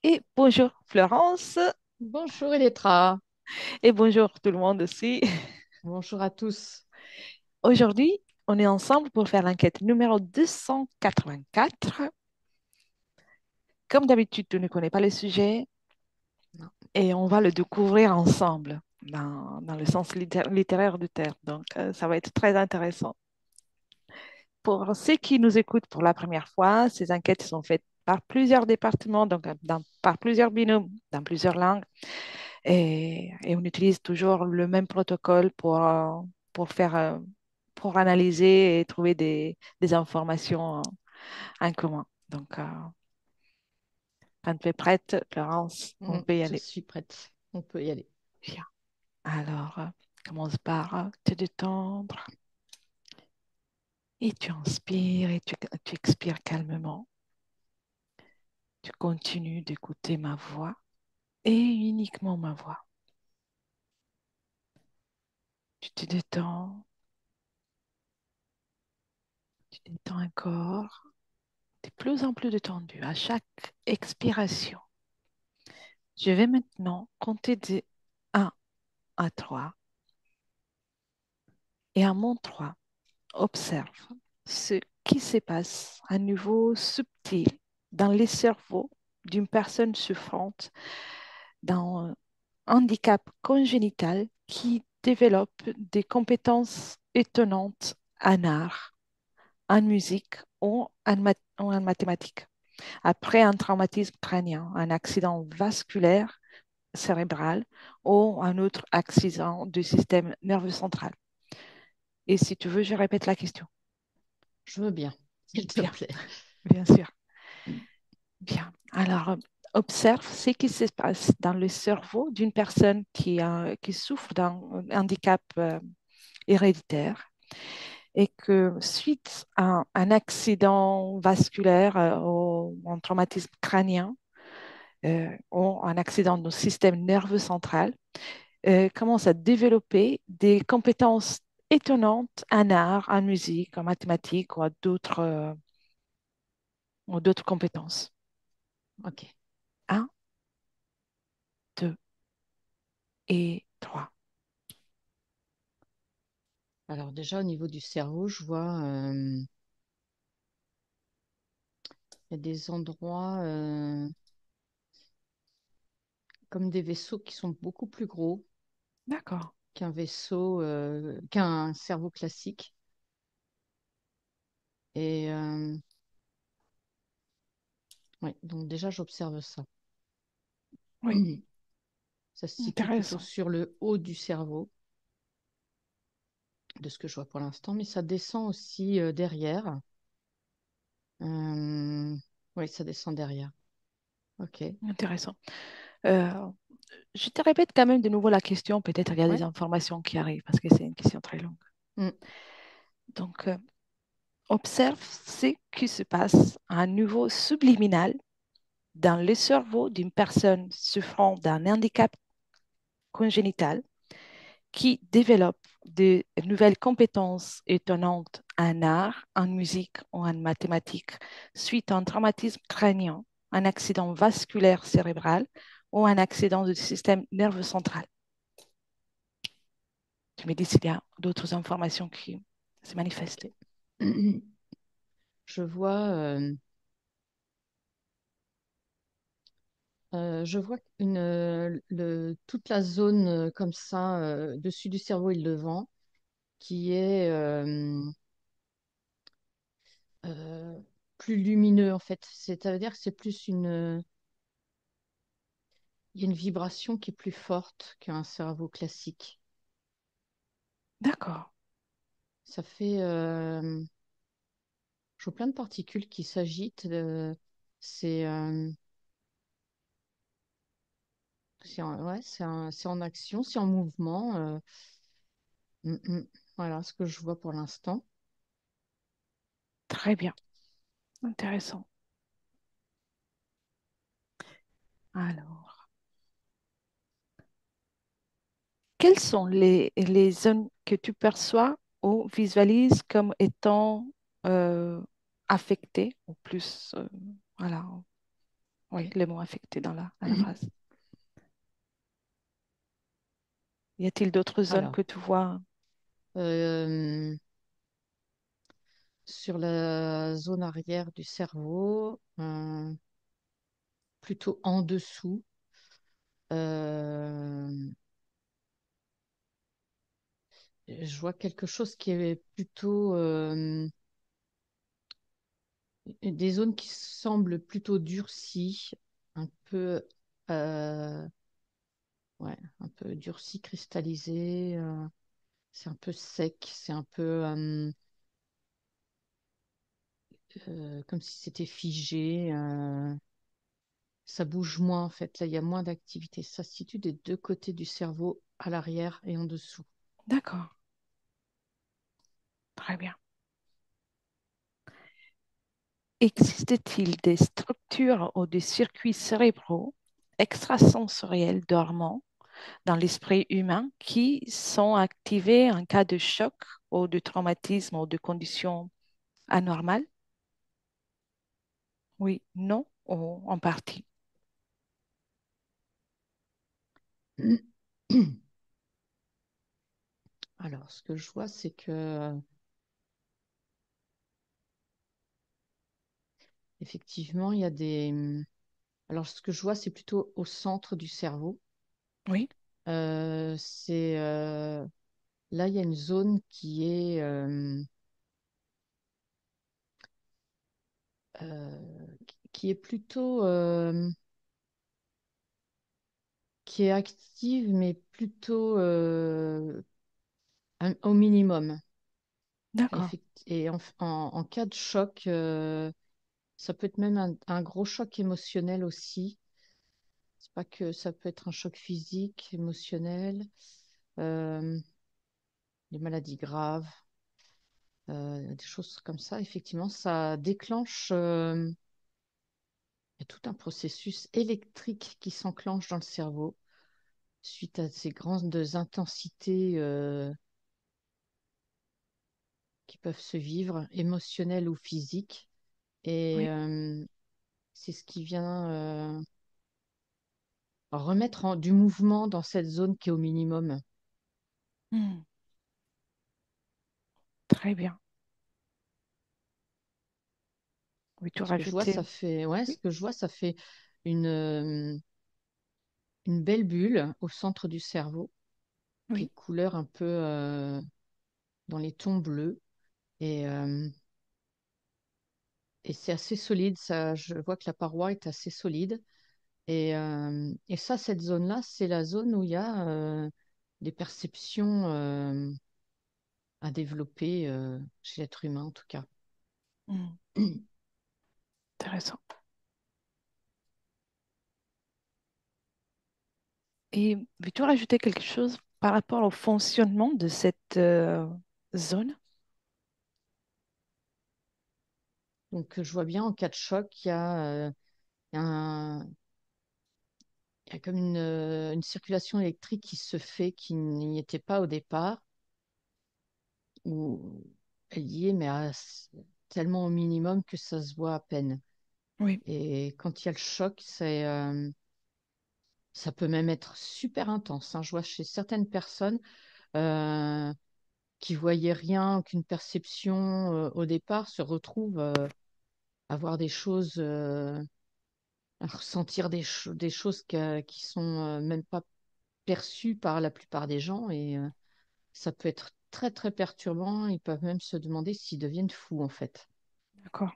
Et bonjour Florence Bonjour Elettra, et bonjour tout le monde aussi. bonjour à tous. Aujourd'hui, on est ensemble pour faire l'enquête numéro 284. Comme d'habitude, tu ne connais pas le sujet Non. et on va le découvrir ensemble dans le sens littéraire du terme. Donc, ça va être très intéressant. Pour ceux qui nous écoutent pour la première fois, ces enquêtes sont faites par plusieurs départements, donc par plusieurs binômes, dans plusieurs langues. Et on utilise toujours le même protocole pour faire, pour analyser et trouver des informations en commun. Donc, quand tu es prête, Florence, on peut y Je aller. suis prête, on peut y aller. Bien. Alors, commence par te détendre et tu inspires et tu expires calmement. Tu continues d'écouter ma voix et uniquement ma voix. Tu te détends, tu détends un corps, de plus en plus détendu à chaque expiration. Je vais maintenant compter de 1 à 3 et à mon 3, observe ce qui se passe à niveau subtil dans les cerveaux d'une personne souffrante d'un handicap congénital qui développe des compétences étonnantes en art, en musique ou en mathématiques. Après un traumatisme crânien, un accident vasculaire cérébral ou un autre accident du système nerveux central. Et si tu veux, je répète la question. Je veux bien, s'il te Bien, plaît. bien sûr. Bien. Alors, observe ce qui se passe dans le cerveau d'une personne qui souffre d'un handicap héréditaire et que suite à un accident vasculaire ou un traumatisme crânien ou un accident du système nerveux central, commence à développer des compétences étonnantes en art, en musique, en mathématiques ou d'autres compétences. Ok. Un, deux et trois. Alors déjà au niveau du cerveau, je vois il y a des endroits comme des vaisseaux qui sont beaucoup plus gros D'accord. qu'un vaisseau, qu'un cerveau classique. Et ouais, donc déjà j'observe ça. Oui, Ça se situe plutôt intéressant. sur le haut du cerveau, de ce que je vois pour l'instant, mais ça descend aussi derrière. Euh, oui, ça descend derrière. Ok. Intéressant. Euh, je te répète quand même de nouveau la question. Peut-être il y a des Ouais. informations qui arrivent parce que c'est une question très longue. Mm. Donc, observe ce qui se passe à un niveau subliminal dans le cerveau d'une personne souffrant d'un handicap congénital qui développe de nouvelles compétences étonnantes en art, en musique ou en mathématiques suite à un traumatisme crânien, un accident vasculaire cérébral ou un accident du système nerveux central. Tu me dis s'il y a d'autres informations qui se manifestent. Ok. Je vois, toute la zone comme ça, dessus du cerveau et le devant, qui est euh, plus lumineux en fait. C'est-à-dire que c'est plus il y a une vibration qui est plus forte qu'un cerveau classique. D'accord. Ça fait, je vois plein de particules qui s'agitent. C'est ouais, c'est en action, c'est en mouvement. Mm, mm. Voilà ce que je vois pour l'instant. Très bien. Intéressant. Alors, quelles sont les zones que tu perçois ou visualises comme étant euh, affectées ou plus, voilà, Oui, le mot affecté dans la phrase. Y a-t-il d'autres zones Alors, que tu vois? euh, sur la zone arrière du cerveau, plutôt en dessous, euh, je vois quelque chose qui est plutôt des zones qui semblent plutôt durcies, un peu, euh, ouais, un peu durcies, cristallisées. C'est un peu sec, c'est un peu comme si c'était figé. Ça bouge moins en fait. Là, il y a moins d'activité. Ça se situe des deux côtés du cerveau, à l'arrière et en dessous. D'accord, très bien. Existe-t-il des structures ou des circuits cérébraux extrasensoriels dormants dans l'esprit humain qui sont activés en cas de choc ou de traumatisme ou de conditions anormales? Oui, non ou en partie. Alors, ce que je vois, c'est que effectivement, il y a des. Alors, ce que je vois, c'est plutôt au centre du cerveau. Oui, C'est là, il y a une zone qui est plutôt qui est active, mais plutôt au minimum. d'accord. Et en cas de choc, ça peut être même un gros choc émotionnel aussi. C'est pas que ça peut être un choc physique, émotionnel, euh, des maladies graves, des choses comme ça. Effectivement, ça déclenche. Il y a tout un processus électrique qui s'enclenche dans le cerveau suite à ces grandes intensités qui peuvent se vivre, émotionnelles ou physiques. Et Oui. c'est ce qui vient remettre du mouvement dans cette zone qui est au minimum. Hmm, très bien. Oui, tu Ce que je vois, rajouter. ça fait, ouais, ce Oui, que je vois, ça fait une, euh, une belle bulle au centre du cerveau qui est oui. couleur un peu dans les tons bleus. Et, euh, et c'est assez solide. Ça, je vois que la paroi est assez solide. Et ça, cette zone-là, c'est la zone où il y a des perceptions à développer chez l'être humain, en tout cas. Hmm, intéressant. Et veux-tu rajouter quelque chose par rapport au fonctionnement de cette zone? Donc, je vois bien en cas de choc, un, il y a comme une circulation électrique qui se fait, qui n'y était pas au départ, où elle y est, mais tellement au minimum que ça se voit à peine. Oui, Et quand il y a le choc, ça peut même être super intense, hein. Je vois chez certaines personnes euh, qui voyaient rien, aucune perception au départ, se retrouvent à voir des choses, à ressentir des choses qui sont même pas perçues par la plupart des gens. Et ça peut être très, très perturbant. Ils peuvent même se demander s'ils deviennent fous, en fait. d'accord.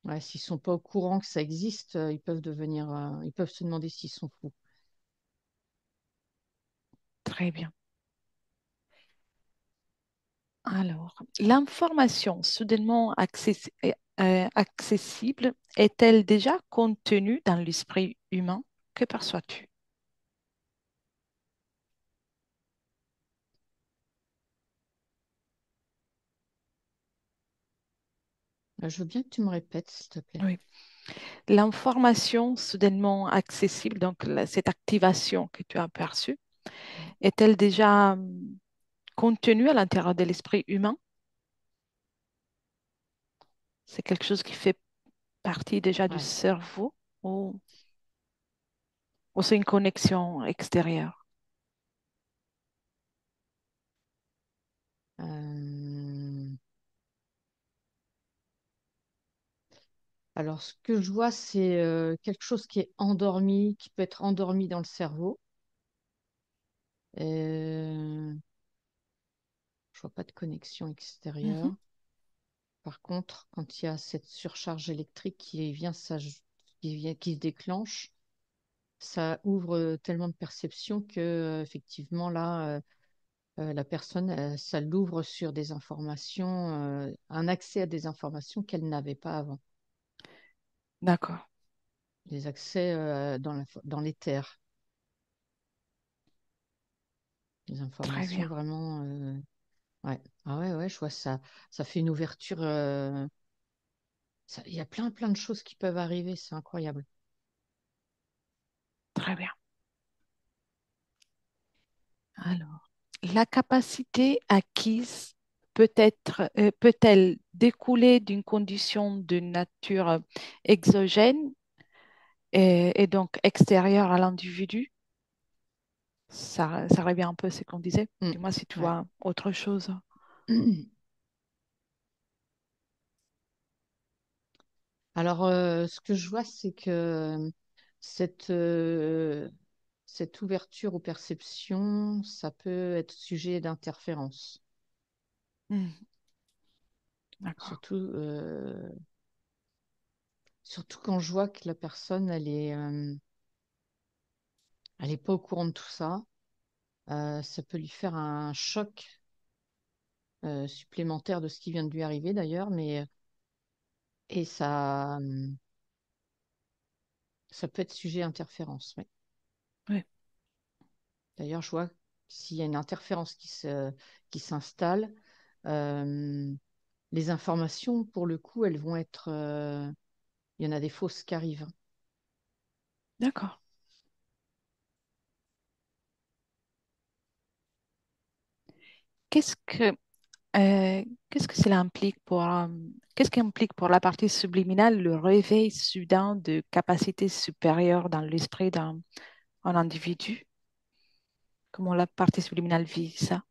Ouais, s'ils sont pas au courant que ça existe, ils peuvent se demander s'ils sont fous. Très bien. Alors, l'information soudainement accessible est-elle déjà contenue dans l'esprit humain? Que perçois-tu? Je veux bien que tu me répètes, s'il te plaît. Oui. L'information soudainement accessible, donc cette activation que tu as perçue, est-elle déjà contenue à l'intérieur de l'esprit humain? C'est quelque chose qui fait. partie déjà du Ouais. cerveau ou, ou c'est une connexion extérieure? Euh, Alors, ce que je vois, c'est quelque chose qui est endormi, qui peut être endormi dans le cerveau. Euh, je vois pas de connexion Mhm. extérieure. Par contre, quand il y a cette surcharge électrique qui se déclenche, ça ouvre tellement de perceptions que, effectivement, là, la personne, ça l'ouvre sur des informations, un accès à des informations qu'elle n'avait pas avant. D'accord, Des accès dans l'éther, des très bien, informations vraiment. Ouais. Ah ouais, ouais, je vois ça. Ça fait une ouverture. Il y a plein, plein de choses qui peuvent arriver. C'est incroyable. très bien. Alors, la capacité acquise peut-elle découler d'une condition de nature exogène et donc extérieure à l'individu? Ça revient un peu à ce qu'on disait. Mm. Dis-moi si tu Ouais. vois autre chose. Alors, ce que je vois, c'est que cette, euh, cette ouverture aux perceptions, ça peut être sujet d'interférence. Hmm, d'accord, Surtout, surtout quand je vois que la personne, elle est pas au courant de tout ça. Ça peut lui faire un choc supplémentaire de ce qui vient de lui arriver d'ailleurs, mais et ça peut être sujet à interférence. Ouais. oui, D'ailleurs, je vois que s'il y a une interférence qui s'installe, euh, les informations, pour le coup, elles vont être. Il y en a des fausses qui arrivent. d'accord. Qu'est-ce que qu'est-ce que cela implique qu'est-ce qui implique pour la partie subliminale le réveil soudain de capacités supérieures dans l'esprit d'un un individu? Comment la partie subliminale vit ça?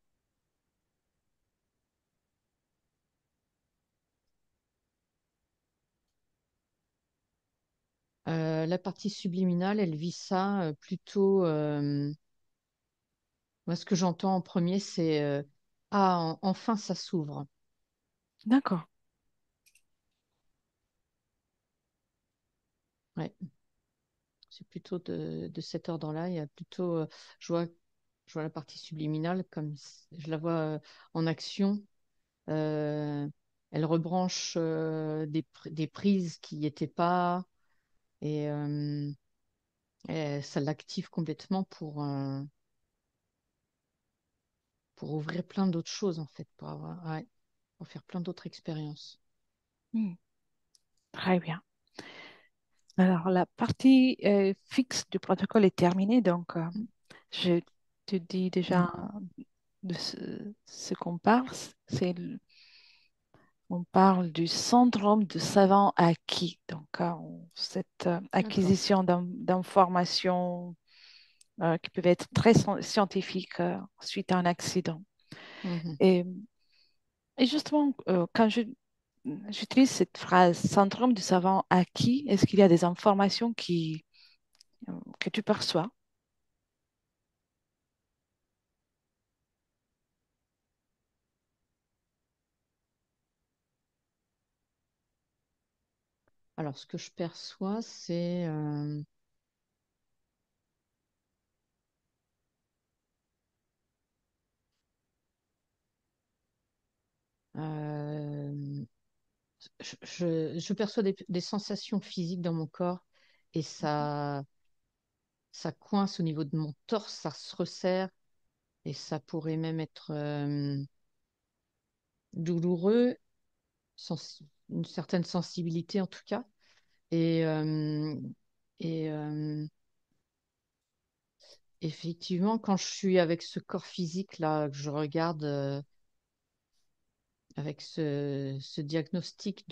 La partie subliminale, elle vit ça plutôt. Moi, ce que j'entends en premier, c'est ah, enfin, ça s'ouvre. D'accord. Ouais, c'est plutôt de cet ordre-là. Il y a plutôt, je vois, je vois la partie subliminale comme je la vois en action. Euh, Elle rebranche des prises qui n'y étaient pas et ça l'active complètement pour ouvrir plein d'autres choses en fait, ouais, pour faire plein d'autres expériences. Hmm, très bien. Alors, la partie fixe du protocole est terminée, donc je te dis Mm. déjà de ce qu'on parle. On parle du syndrome de savant acquis, donc cette D'accord. acquisition d'informations qui peuvent être très scientifiques suite à un accident. Mhm. Et, et justement, quand j'utilise cette phrase syndrome du savant acquis, est-ce qu'il y a des informations que tu perçois? Alors, ce que je perçois, c'est euh, je perçois des sensations physiques dans mon corps et ça coince au niveau de mon torse, ça se resserre et ça pourrait même être douloureux, une certaine sensibilité en tout cas. Et, euh, et effectivement, quand je suis avec ce corps physique là, que je regarde avec ce diagnostic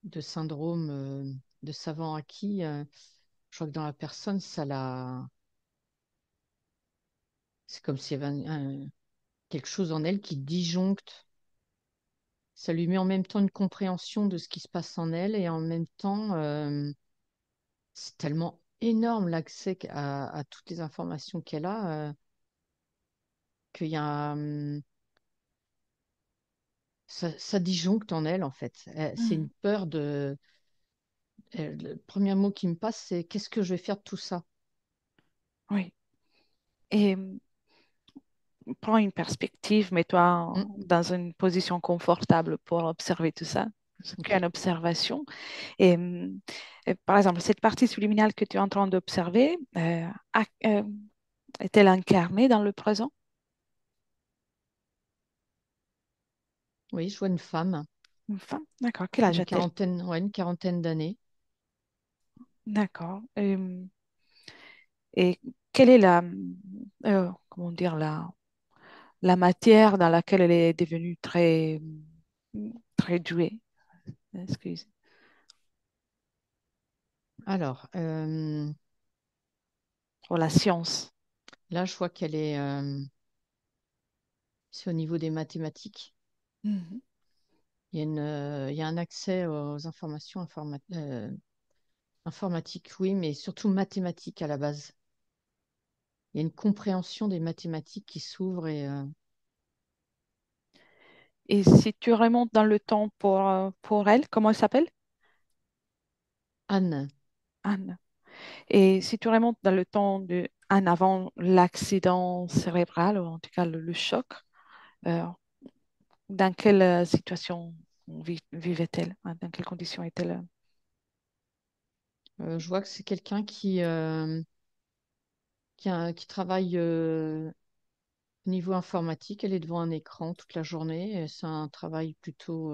de syndrome de savant acquis. Je crois que dans la personne, c'est comme s'il y avait quelque chose en elle qui disjoncte. Ça lui met en même temps une compréhension de ce qui se passe en elle et en même temps, c'est tellement énorme l'accès à toutes les informations qu'elle a qu'il y a, ça disjoncte en elle en fait. C'est Mhm. une peur le premier mot qui me passe, c'est qu'est-ce que je vais faire de tout ça? Oui. Et prends une perspective, mets-toi Hmm, dans une position confortable pour observer tout ça. C'est ok. une observation. Et, par exemple, cette partie subliminale que tu es en train d'observer, est-elle incarnée dans le présent? Oui, je vois une femme Une femme? D'accord. Quel âge a-t-elle? ouais, une quarantaine d'années. D'accord. Et quelle est comment dire, la matière dans laquelle elle est devenue très douée? Excuse. Alors, Pour la science. là, je vois c'est au niveau des mathématiques. Mhm. Il y a un accès aux informations informatiques, oui, mais surtout mathématiques à la base. Il y a une compréhension des mathématiques qui s'ouvre et Et si tu remontes dans le temps pour elle, comment elle s'appelle? Anne, Anne. Et si tu remontes dans le temps de Anne avant l'accident cérébral, ou en tout cas le choc, euh, dans quelle situation vivait-elle? Hein, dans quelles conditions est-elle? je vois que c'est quelqu'un qui travaille au niveau informatique. Elle est devant un écran toute la journée. Et c'est un travail plutôt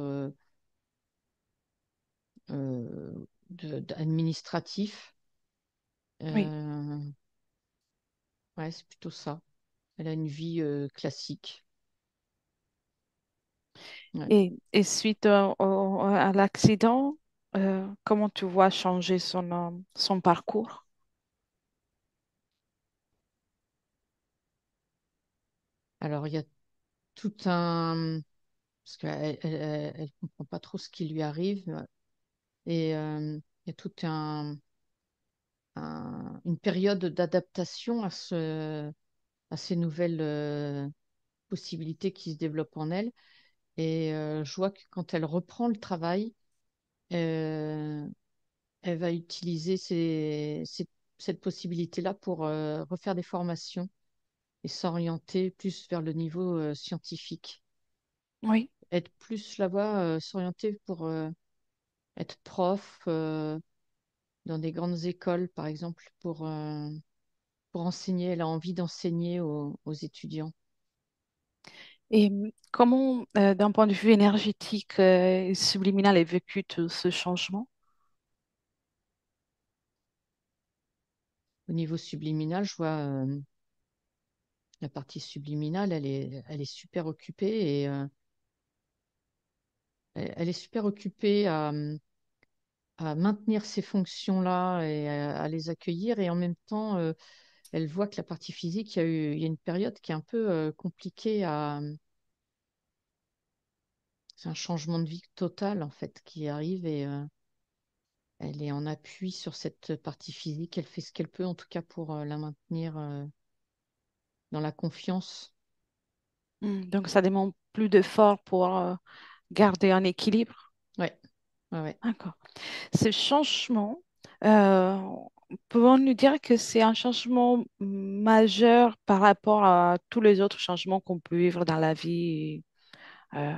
administratif. Oui. Euh, ouais, c'est plutôt ça. Elle a une vie classique. Ouais. Et suite à l'accident, comment tu vois changer son parcours? Alors, il y a tout un... Parce qu'elle comprend pas trop ce qui lui arrive. Et il y a tout une période d'adaptation à ces nouvelles possibilités qui se développent en elle. Et je vois que quand elle reprend le travail, euh, elle va utiliser cette possibilité-là pour refaire des formations et s'orienter plus vers le niveau scientifique. Oui. Être plus là-bas, s'orienter pour être prof dans des grandes écoles, par exemple, pour enseigner. Elle a envie d'enseigner aux étudiants. Et comment, d'un point de vue énergétique, et subliminal, est vécu tout ce changement? Au niveau subliminal, je vois la partie subliminale, elle est super occupée et elle est super occupée à maintenir ces fonctions-là et à les accueillir. Et en même temps, elle voit que la partie physique, il y a une période qui est un peu compliquée c'est un changement de vie total, en fait, qui arrive et elle est en appui sur cette partie physique. Elle fait ce qu'elle peut, en tout cas, pour la maintenir dans la confiance. Donc, ça demande plus d'efforts pour garder un équilibre. Ouais, ouais, ouais. D'accord. Ce changement, pouvons-nous dire que c'est un changement majeur par rapport à tous les autres changements qu'on peut vivre dans la vie euh,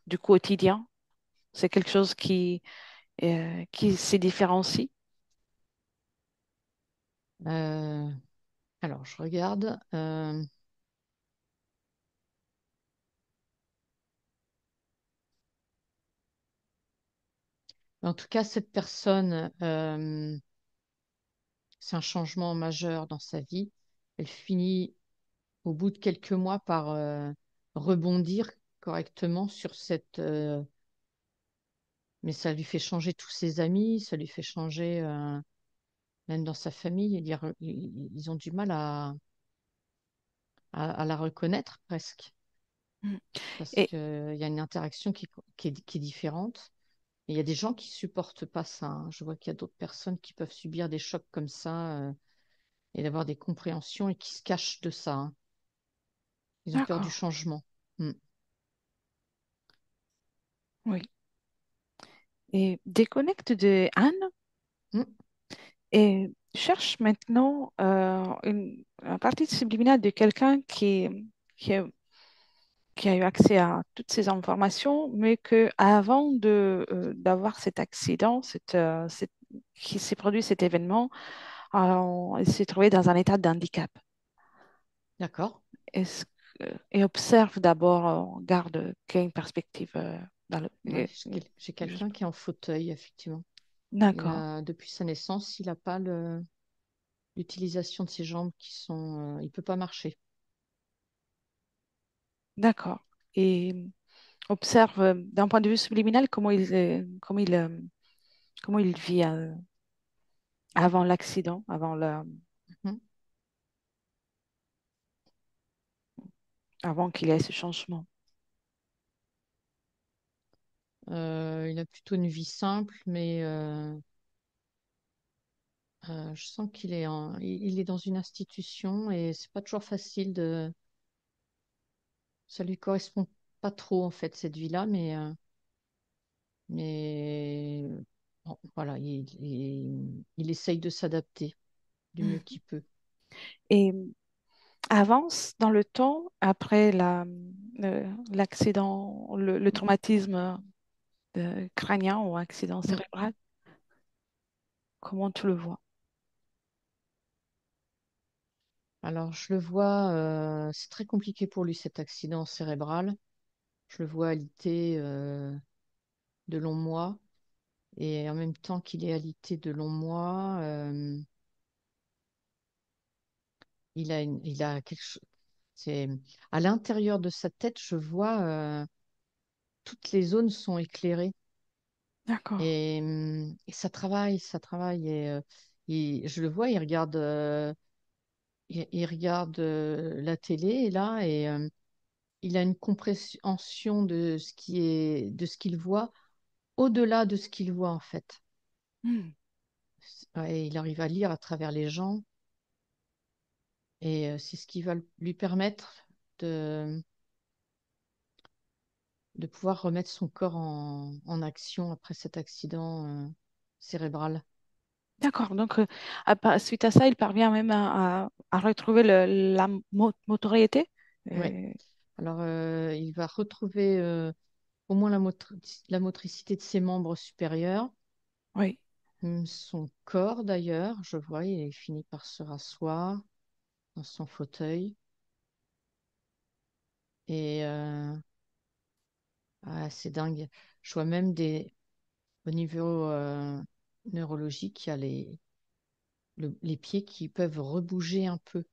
du quotidien? C'est quelque chose qui se différencie? Euh, alors, je regarde. En tout cas, cette personne, c'est un changement majeur dans sa vie. Elle finit au bout de quelques mois par rebondir correctement sur cette, mais ça lui fait changer tous ses amis, ça lui fait changer même dans sa famille. Ils ont du mal à la reconnaître presque Mm. parce Et qu'il y a une interaction qui est différente. Et il y a des gens qui supportent pas ça, hein. Je vois qu'il y a d'autres personnes qui peuvent subir des chocs comme ça et d'avoir des compréhensions et qui se cachent de ça, hein. Ils ont peur du d'accord, changement. Mm. oui. Et déconnecte de Anne Mm. et cherche maintenant un partie subliminale de quelqu'un qui a, qui a eu accès à toutes ces informations, mais que avant d'avoir cet accident, qui s'est produit cet événement, il s'est trouvé dans un état de handicap. D'accord. Est-ce et observe d'abord, garde qu'il y ait une perspective dans le. Ouais, j'ai quelqu'un qui est en fauteuil, effectivement. D'accord, Depuis sa naissance, il n'a pas l'utilisation de ses jambes il peut pas marcher. d'accord. Et observe d'un point de vue subliminal comment il vit avant l'accident, Mhm. avant qu'il y ait ce changement. Il a plutôt une vie simple, mais je sens il est dans une institution et c'est pas toujours facile ça lui correspond pas trop en fait cette vie-là, mais bon, voilà, il essaye de s'adapter du mieux Mm. qu'il peut. Et avance dans le temps après l'accident, le traumatisme crânien ou accident Mm. cérébral. Comment tu le vois? Alors je le vois, c'est très compliqué pour lui cet accident cérébral. Je le vois alité de longs mois. Et en même temps qu'il est alité de longs mois, il a quelque chose. C'est à l'intérieur de sa tête, je vois toutes les zones sont éclairées D'accord. et ça travaille je le vois, il regarde la télé et là il a une compréhension de ce qu'il voit au-delà de ce qu'il voit en fait. Mm. Ouais, il arrive à lire à travers les gens. Et c'est ce qui va lui permettre de, de pouvoir remettre son corps en action après cet accident cérébral. D'accord. Donc, suite à ça, il parvient même à retrouver la notoriété. Ouais. Euh, Alors, il va retrouver au moins la motricité de ses membres supérieurs, oui. son corps d'ailleurs. Je vois, il finit par se rasseoir dans son fauteuil. Et c'est dingue. Je vois même au niveau neurologique, il y a les pieds qui peuvent rebouger un peu.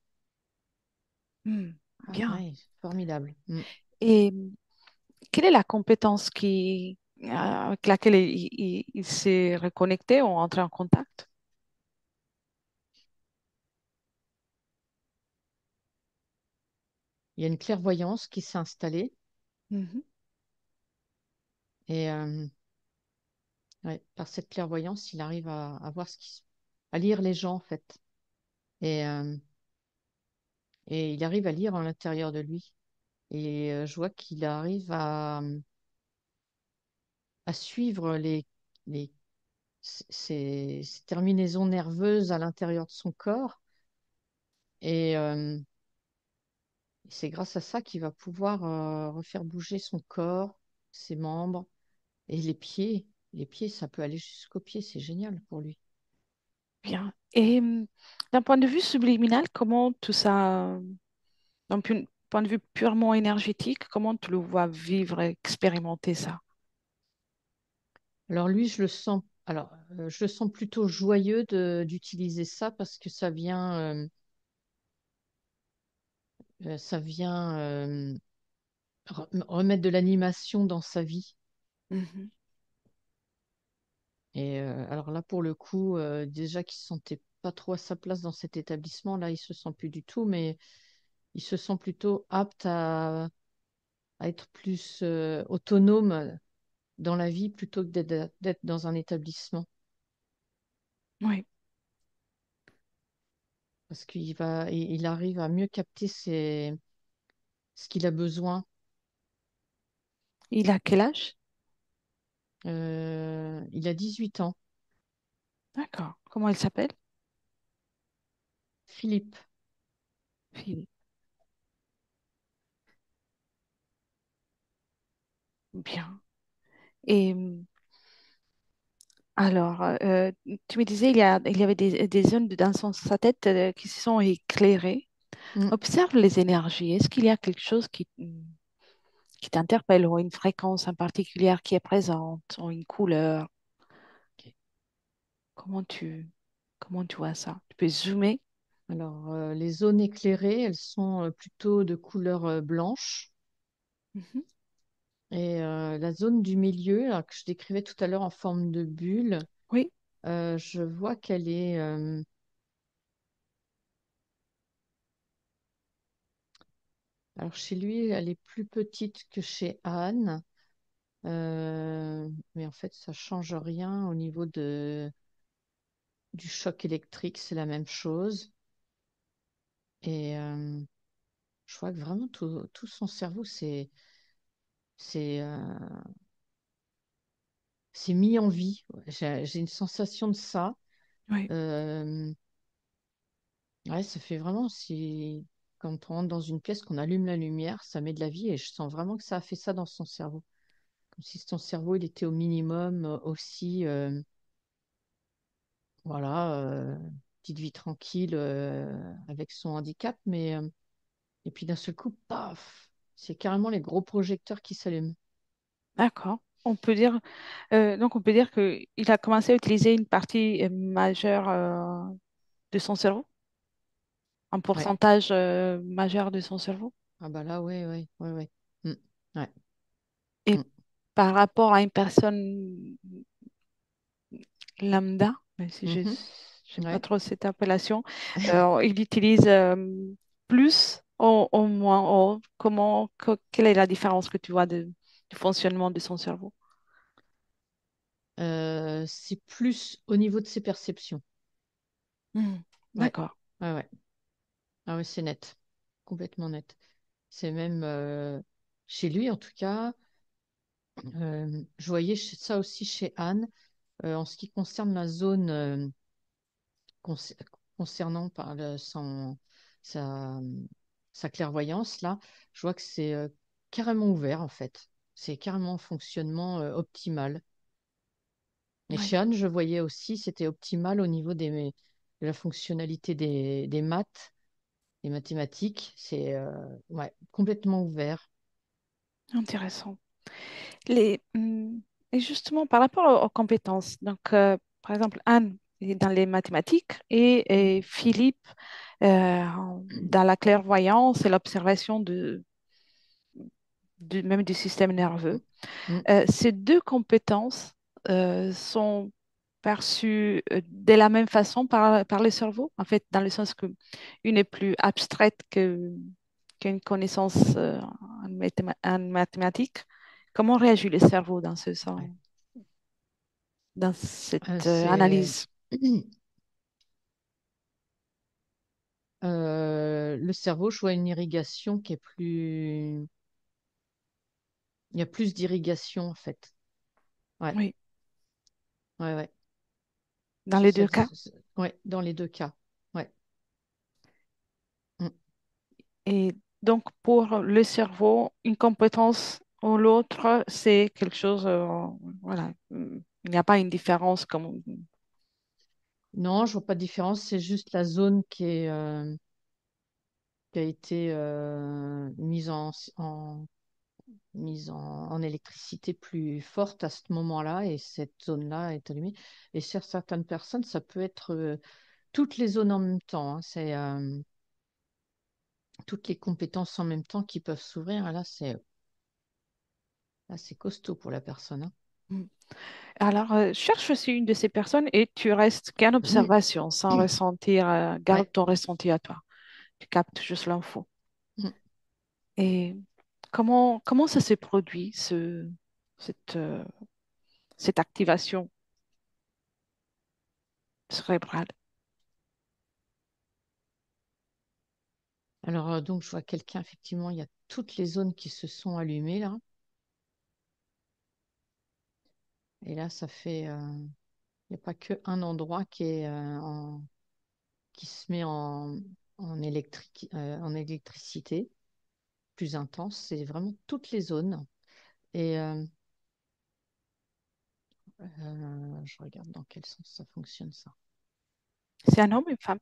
Mm. Ah, Bien. ouais, formidable. Mm. Et quelle est la compétence avec laquelle il s'est reconnecté ou entré en contact? Il y a une clairvoyance qui s'est installée Mhm. et ouais, par cette clairvoyance, il arrive à voir à lire les gens en fait. Et, euh, et il arrive à lire à l'intérieur de lui. Et je vois qu'il arrive à suivre les, ces terminaisons nerveuses à l'intérieur de son corps. Et c'est grâce à ça qu'il va pouvoir refaire bouger son corps, ses membres et les pieds. Les pieds, ça peut aller jusqu'aux pieds, c'est génial pour lui. Bien. Et d'un point de vue subliminal, comment tout ça, d'un point de vue purement énergétique, comment tu le vois vivre et expérimenter ça? Alors lui, je le sens plutôt joyeux d'utiliser ça parce que ça vient remettre de l'animation dans sa vie. Mhm. Et alors là, pour le coup, déjà qu'il se sentait pas trop à sa place dans cet établissement, là, il se sent plus du tout, mais il se sent plutôt apte à être plus autonome dans la vie plutôt que d'être dans un établissement. Oui. Parce il arrive à mieux capter ce qu'il a besoin. Il a quel âge? Il a 18 ans, D'accord. Comment il s'appelle? Philippe. Philippe. Bien. Et alors, tu me disais, il y avait des zones dans sa tête qui se sont éclairées. Mm. Observe les énergies. Est-ce qu'il y a quelque chose qui t'interpelle ou une fréquence en particulière qui est présente ou une couleur? Comment tu, comment tu vois ça? Tu peux zoomer? Alors, les zones éclairées, elles sont plutôt de couleur blanche. Mhm. Et la zone du milieu, là, que je décrivais tout à l'heure en forme de bulle, Oui, je vois qu'elle est. Alors, chez lui, elle est plus petite que chez Anne. Mais en fait, ça change rien au niveau du choc électrique, c'est la même chose. Et je vois que vraiment tout son cerveau, c'est, euh, c'est mis en vie. Ouais, j'ai une sensation de ça. oui, Euh, ouais, ça fait vraiment si quand on rentre dans une pièce, qu'on allume la lumière, ça met de la vie et je sens vraiment que ça a fait ça dans son cerveau. Comme si son cerveau, il était au minimum aussi, voilà, petite vie tranquille avec son handicap, mais et puis d'un seul coup, paf, c'est carrément les gros projecteurs qui s'allument. d'accord. Donc on peut dire qu'il a commencé à utiliser une partie majeure de son cerveau, un Ouais. pourcentage majeur de son cerveau. Ah bah là, ouais, ouais, ouais, ouais. Mm. Ouais. Et Mm. par rapport à une personne lambda, même si je Mhm. n'aime pas Ouais. trop cette appellation, il utilise plus ou moins. Quelle est la différence que tu vois du fonctionnement de son cerveau? C'est plus au niveau de ses perceptions. Hmm, Ouais. d'accord, Ouais, ouais. Ah ouais, c'est net. Complètement net. C'est même chez lui, en tout cas, je voyais ça aussi chez Anne. En ce qui concerne la zone conc- concernant sa, sa clairvoyance, là, je vois que c'est carrément ouvert, en fait. C'est carrément en fonctionnement optimal. Et oui, chez Anne, je voyais aussi, c'était optimal au niveau de la fonctionnalité des maths, des mathématiques. C'est ouais, complètement ouvert. intéressant. Et justement, par rapport aux compétences, donc, par exemple, Anne est dans les mathématiques et Philippe dans la clairvoyance et l'observation même du système nerveux. Mm. Mm. Ces deux compétences sont perçues de la même façon par le cerveau, en fait, dans le sens que une est plus abstraite qu'une connaissance en mathématiques. Comment réagit le cerveau dans ce sens, Ouais. dans cette C'est analyse? le cerveau, je vois une irrigation qui est plus. Il y a plus d'irrigation en fait. Ouais, Oui, ouais, ouais. dans les deux cas. Ouais, dans les deux cas. Ouais. Mm. Et donc, pour le cerveau, une compétence ou l'autre, c'est quelque chose, voilà, il n'y a pas une différence comme. Non, je vois pas de différence. C'est juste la zone qui a été mise en électricité plus forte à ce moment-là, et cette zone-là est allumée. Et sur certaines personnes, ça peut être toutes les zones en même temps, hein. C'est toutes les compétences en même temps qui peuvent s'ouvrir. Là, c'est Là, c'est costaud pour la personne, hein. Mm. Alors, cherche aussi une de ces personnes et tu restes qu'en observation, sans ressentir, garde Ouais. ton ressenti à toi. Tu captes juste l'info. Mm. Et comment ça s'est produit, cette, euh, cette activation cérébrale? Alors, donc, je vois quelqu'un, effectivement, il y a toutes les zones qui se sont allumées, là. Et là, ça fait. Il n'y a pas qu'un endroit qui est, qui se met en électricité plus intense. C'est vraiment toutes les zones. Et je regarde dans quel sens ça fonctionne, ça. C'est un homme, une femme?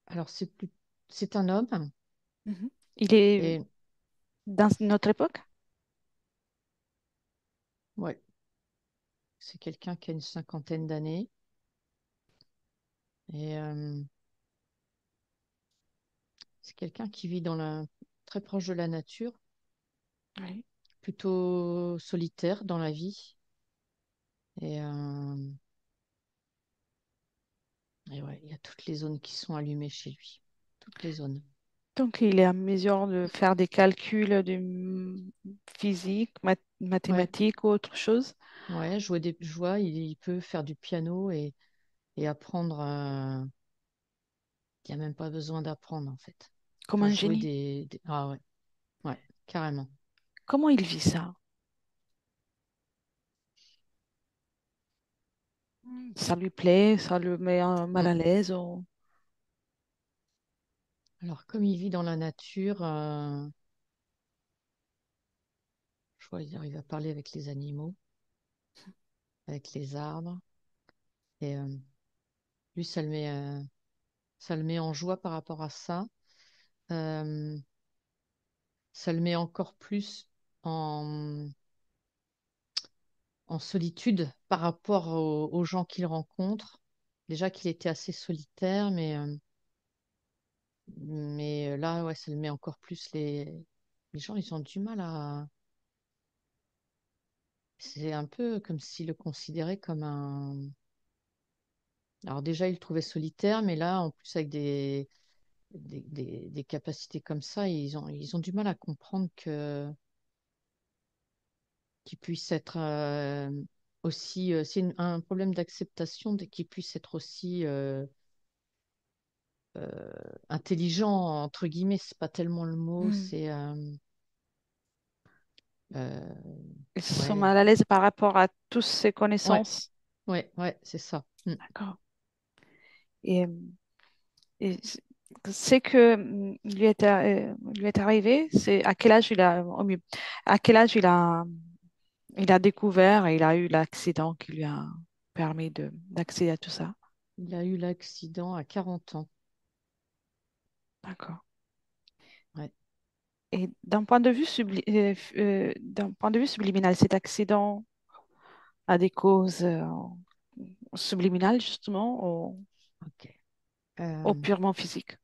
Alors, c'est un homme. Mhm. Il est Et dans notre époque? ouais, c'est quelqu'un qui a une cinquantaine d'années. Et c'est quelqu'un qui vit très proche de la nature, Oui. plutôt solitaire dans la vie. Et, ouais, il y a toutes les zones qui sont allumées chez lui. Toutes les zones. Donc, il est en mesure de faire des calculs de physique, Ouais, mathématiques ou autre chose, ouais, je vois, il peut faire du piano et apprendre. Il n'y a même pas besoin d'apprendre, en fait. comme Faire un jouer génie. Ah ouais, ouais, carrément. Comment il vit ça? Ça lui plaît, ça le met mal Mm. à l'aise Alors, comme il vit dans la nature, je vois, il arrive à parler avec les animaux, avec les arbres. Et lui, ça le met en joie par rapport à ça. Euh, Ça le met encore plus en, en solitude par rapport aux gens qu'il rencontre. Déjà qu'il était assez solitaire, mais là, ouais, ça le met encore plus les gens, ils ont du mal à. C'est un peu comme s'ils le considéraient comme un. Alors déjà, il le trouvait solitaire, mais là, en plus, avec des capacités comme ça, ils ont du mal à comprendre qu'il puisse être aussi. C'est un problème d'acceptation qu'il puisse être aussi euh, intelligent, entre guillemets. C'est pas tellement le mot, Hmm. c'est. Euh, Ils se sent ouais, mal à l'aise par rapport à toutes ses ouais, connaissances. ouais, c'est ça. Mm. D'accord. Et, c'est que lui est arrivé, c'est à quel âge il a, au mieux, à quel âge il a découvert et il a eu l'accident qui lui a permis d'accéder à tout ça. Il a eu l'accident à 40 ans. D'accord. Ouais. Et d'un point de vue subliminal, cet accident a des causes subliminales, justement, Ok. ou Euh, purement physiques.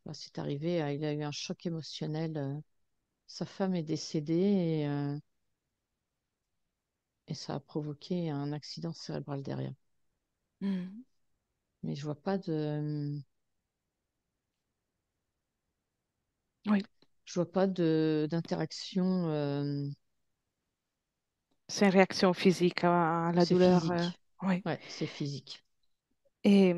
Bah, c'est arrivé, il a eu un choc émotionnel. Sa femme est décédée et ça a provoqué un accident cérébral derrière. Hmm. Mais je vois pas Oui, je vois pas d'interaction. c'est une réaction physique à la C'est douleur. physique. Oui. Ouais, c'est physique. Et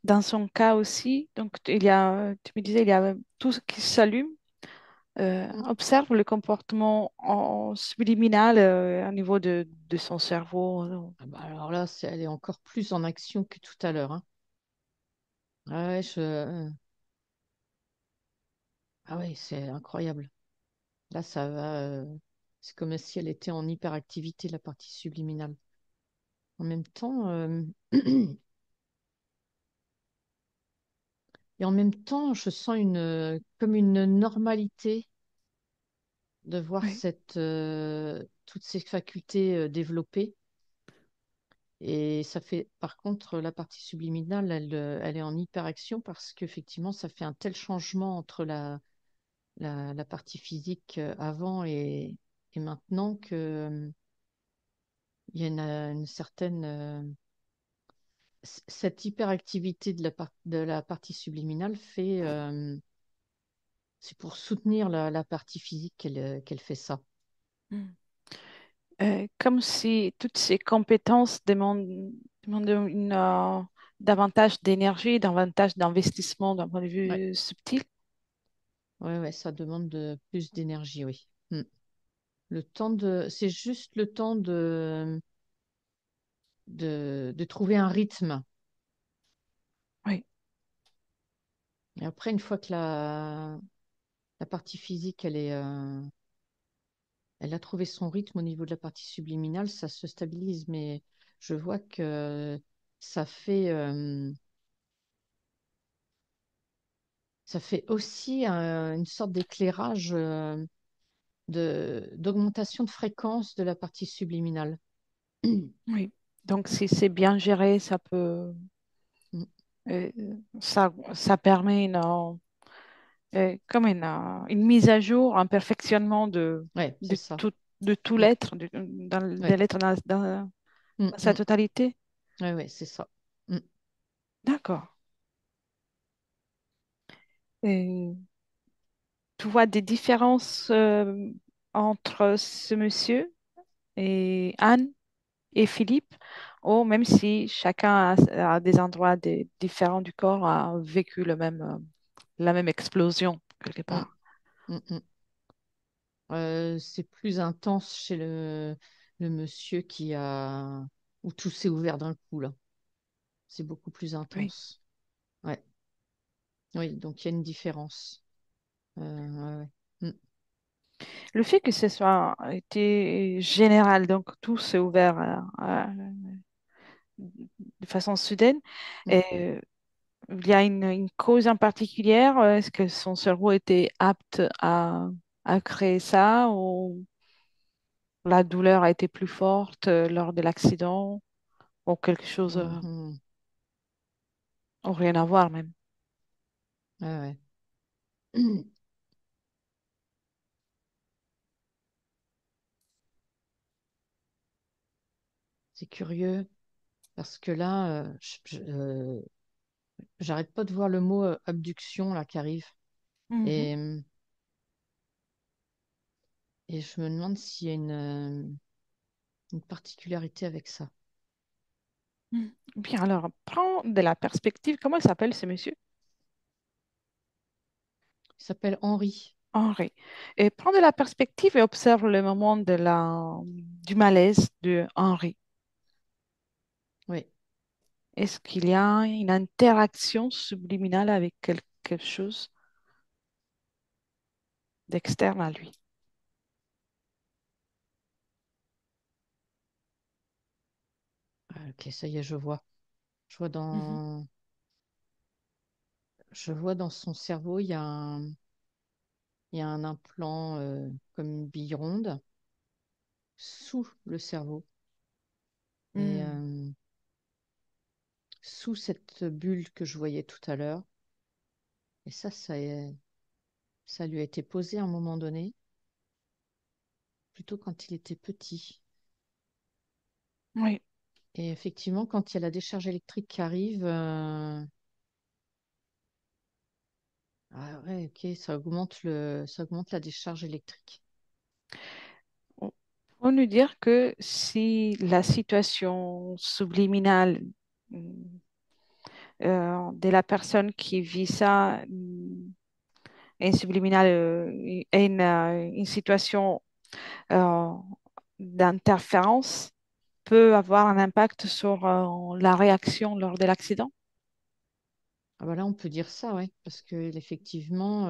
dans son cas aussi, donc il y a, tu me disais, il y a tout ce qui s'allume. Mm. Observe le comportement en subliminal au niveau de son cerveau. Ah bah alors là, elle est encore plus en action que tout à l'heure, hein. Ah ouais, ah ouais, c'est incroyable. Là, ça va. C'est comme si elle était en hyperactivité, la partie subliminale. En même temps, et en même temps, je sens comme une normalité de voir Oui, toutes ces facultés développées. Et ça fait, par contre, la partie subliminale, elle est en hyperaction parce qu'effectivement, ça fait un tel changement entre la partie physique avant et maintenant que, il y a une certaine cette hyperactivité de la partie subliminale fait c'est pour soutenir la partie physique qu'elle fait ça. mm. Comme si toutes ces compétences demandent davantage d'énergie, davantage d'investissement d'un point de Ouais, vue subtil. ouais, ouais, ça demande plus d'énergie, oui. Mm. C'est juste le temps de trouver un rythme. Oui, Et après, une fois que la partie physique, elle a trouvé son rythme au niveau de la partie subliminale, ça se stabilise. Mais je vois que ça fait, euh, ça fait aussi une sorte d'éclairage d'augmentation de fréquence de la partie subliminale. oui. Donc, si c'est bien géré, ça peut, Mm. euh, ça permet comme une mise à jour, un perfectionnement Ouais, c'est de ça. tout, de tout Mm. l'être, de Ouais. l'être Mm, dans sa mm. totalité. Ouais, ouais, c'est ça. Mm. D'accord. Et tu vois des différences entre ce monsieur et Anne et Philippe, ou même si chacun à des endroits différents du corps a vécu la même explosion quelque Mm, part. mm, mm. C'est plus intense chez le monsieur où tout s'est ouvert d'un coup, là. C'est beaucoup plus Oui. intense. Ouais. Oui, donc il y a une différence. Ouais, ouais. Mm. Le fait que ce soit été général, donc tout s'est ouvert de façon soudaine, Mm. et, il y a une cause en particulier. Est-ce que son cerveau était apte à créer ça ou la douleur a été plus forte lors de l'accident ou quelque chose Mhm. ou rien à voir même? Ouais, ouais. C'est curieux parce que là, j'arrête pas de voir le mot abduction là qui arrive. Mhm. Et, et je me demande s'il y a une particularité avec ça. Mhm. Bien, alors, prends de la perspective. Comment il s'appelle ce monsieur? Il s'appelle Henri. Henri. Et prends de la perspective et observe le moment du malaise de Henri. Oui. Est-ce qu'il y a une interaction subliminale avec quelque chose d'externe à lui? Ah, ok, ça y est, je vois. Je vois Mhm. dans, je vois dans son cerveau, il y a un implant comme une bille ronde sous le cerveau. Et Hmm. sous cette bulle que je voyais tout à l'heure. Et ça lui a été posé à un moment donné, plutôt quand il était petit. Oui. Et effectivement, quand il y a la décharge électrique qui arrive, ah ouais, ok, ça augmente la décharge électrique. On nous dire que si la situation subliminale de la personne qui vit ça est subliminale, est une situation euh, d'interférence, peut avoir un impact sur la réaction lors de l'accident. Ah bah là, on peut dire ça, ouais, parce que effectivement,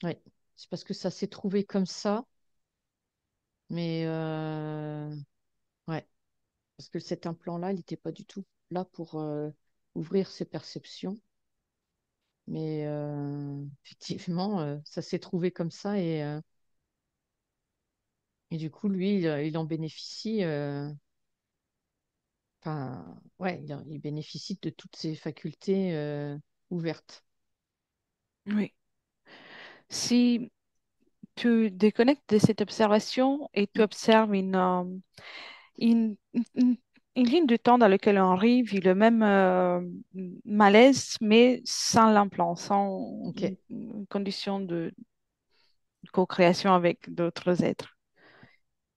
ouais, c'est parce que ça s'est trouvé comme ça, mais ouais, parce que cet implant-là, il n'était pas du tout là pour ouvrir ses perceptions. Mais effectivement, ça s'est trouvé comme ça et du coup, lui, il en bénéficie. Enfin, ouais, il bénéficie de toutes ses facultés ouvertes. Oui. Si tu déconnectes de cette observation et tu Mm. observes une, une- une ligne de temps dans laquelle Henri vit le même malaise, mais sans l'implant, sans Ok. une condition de co-création avec d'autres êtres.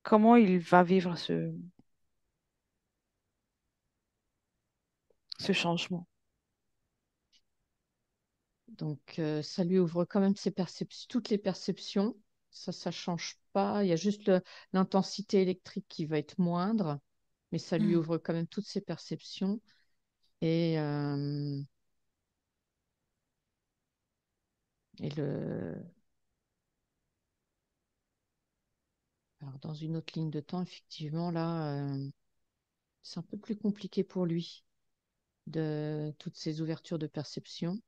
Comment il va vivre ce changement? Donc, ça lui ouvre quand même ses perceptions, toutes les perceptions. Ça change pas. Il y a juste l'intensité électrique qui va être moindre, mais ça lui Hmm. ouvre quand même toutes ses perceptions. Et, euh, et alors, dans une autre ligne de temps, effectivement, là, c'est un peu plus compliqué pour lui de toutes ces ouvertures de perception.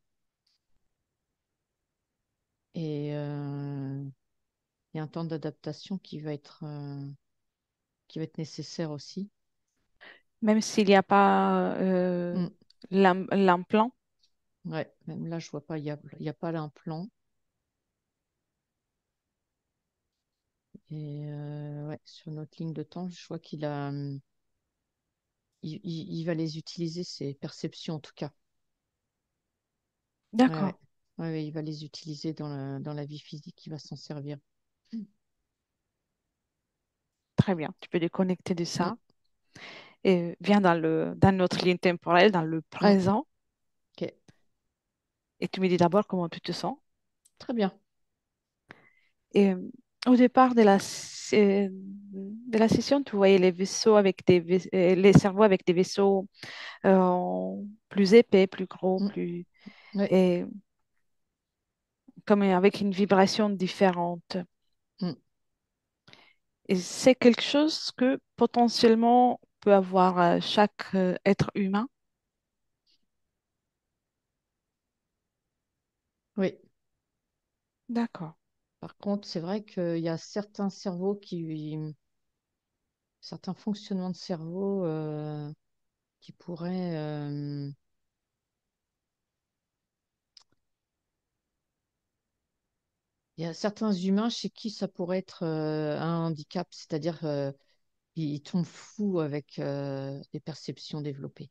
Et il y a un temps d'adaptation qui va être nécessaire aussi. Même s'il n'y a pas Mm. l'implant. Ouais, même là, je vois pas, il y a pas l'implant. Et ouais, sur notre ligne de temps, je vois il va les utiliser, ces perceptions en tout cas. Ouais, D'accord, ouais. Ouais, ouais, il va les utiliser dans la vie physique, il va s'en servir. très bien. Tu peux déconnecter de Mm, ça et viens dans notre ligne temporelle, dans le mm. présent, Ok, et tu me dis d'abord comment tu te sens. très bien. Et au départ de la session, tu voyais les vaisseaux avec les cerveaux avec des vaisseaux plus épais, plus gros, Mm, plus ouais, et comme avec une vibration différente. mm, Et c'est quelque chose que potentiellement peut avoir chaque être humain. oui. D'accord. Par contre, c'est vrai qu'il y a certains cerveaux certains fonctionnements de cerveau qui pourraient. Il y a certains humains chez qui ça pourrait être un handicap, c'est-à-dire ils tombent fous avec des perceptions développées.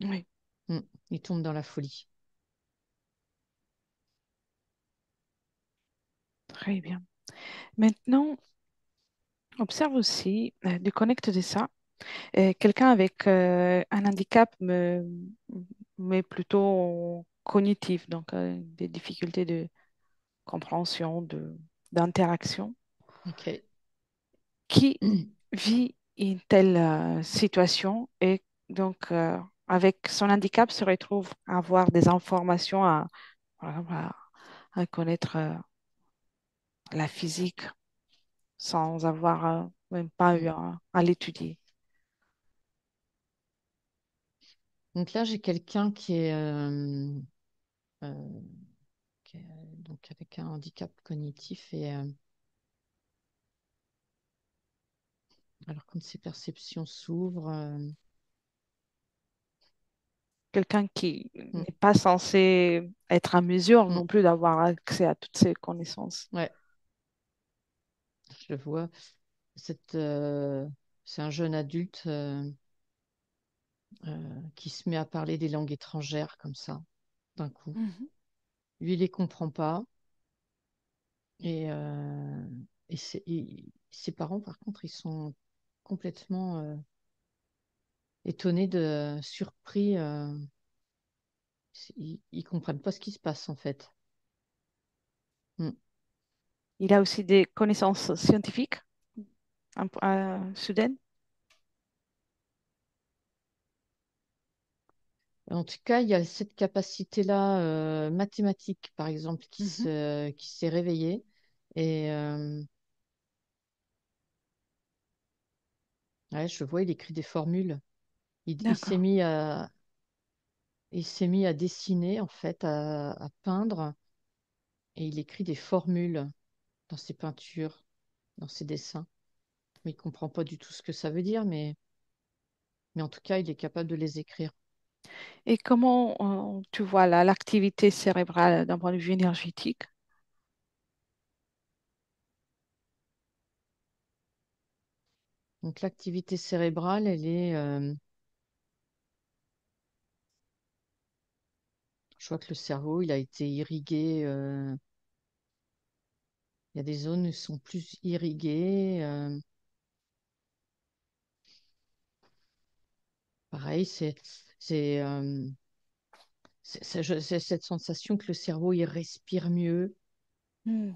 Oui, Mm. Ils tombent dans la folie. très bien. Maintenant, observe aussi, déconnecte de ça. Quelqu'un avec un handicap, mais plutôt cognitif, donc des difficultés de compréhension, d'interaction, Ok. qui vit une telle situation et donc avec son handicap se retrouve à avoir des informations, voilà, à connaître la physique sans avoir même pas Mm. eu à l'étudier. Donc là, j'ai quelqu'un euh, qui est, donc avec un handicap cognitif et alors comme ses perceptions s'ouvrent. Quelqu'un qui Mm, n'est pas censé être à mesure mm, non plus d'avoir accès à toutes ces connaissances. ouais, je le vois. Cette, euh, c'est un jeune adulte qui se met à parler des langues étrangères comme ça, d'un coup. Mhm. Lui, il les comprend pas. Et, ses parents, par contre, ils sont complètement étonnés, surpris. Ils comprennent pas ce qui se passe, en fait. Mm. Il a aussi des connaissances scientifiques soudaines. En tout cas, il y a cette capacité-là mathématique, par exemple, Mhm. qui s'est réveillée. Et ouais, je le vois, il écrit des formules. Il s'est D'accord. mis il s'est mis à dessiner, en fait, à peindre, et il écrit des formules dans ses peintures, dans ses dessins. Mais il comprend pas du tout ce que ça veut dire, mais en tout cas, il est capable de les écrire. Et comment tu vois l'activité cérébrale d'un point de vue énergétique? Donc l'activité cérébrale, je vois que le cerveau, il a été irrigué. Il y a des zones qui sont plus irriguées. Pareil, c'est, euh, j'ai cette sensation que le cerveau, il respire mieux. Hmm.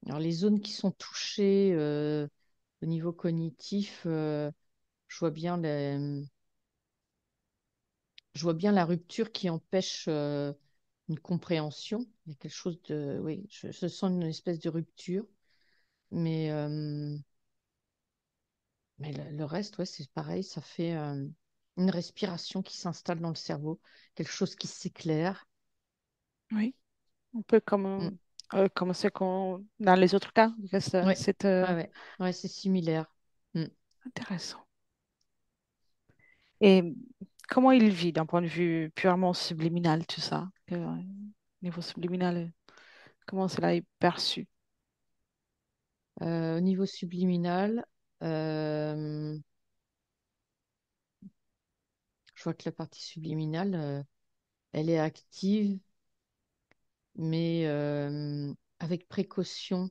Alors les zones qui sont touchées au niveau cognitif, je vois bien je vois bien la rupture qui empêche une compréhension. Il y a quelque chose de, oui, je sens une espèce de rupture, mais le reste, ouais, c'est pareil, ça fait une respiration qui s'installe dans le cerveau, quelque chose qui s'éclaire. Oui, un peu Mm. comme ce qu'on dans les autres cas. Ouais, C'est ouais, ouais, c'est similaire. Mm. intéressant. Et comment il vit d'un point de vue purement subliminal, tout ça? Niveau subliminal, comment cela est perçu? Au niveau subliminal, euh, je vois que la partie subliminale, elle est active, mais avec précaution,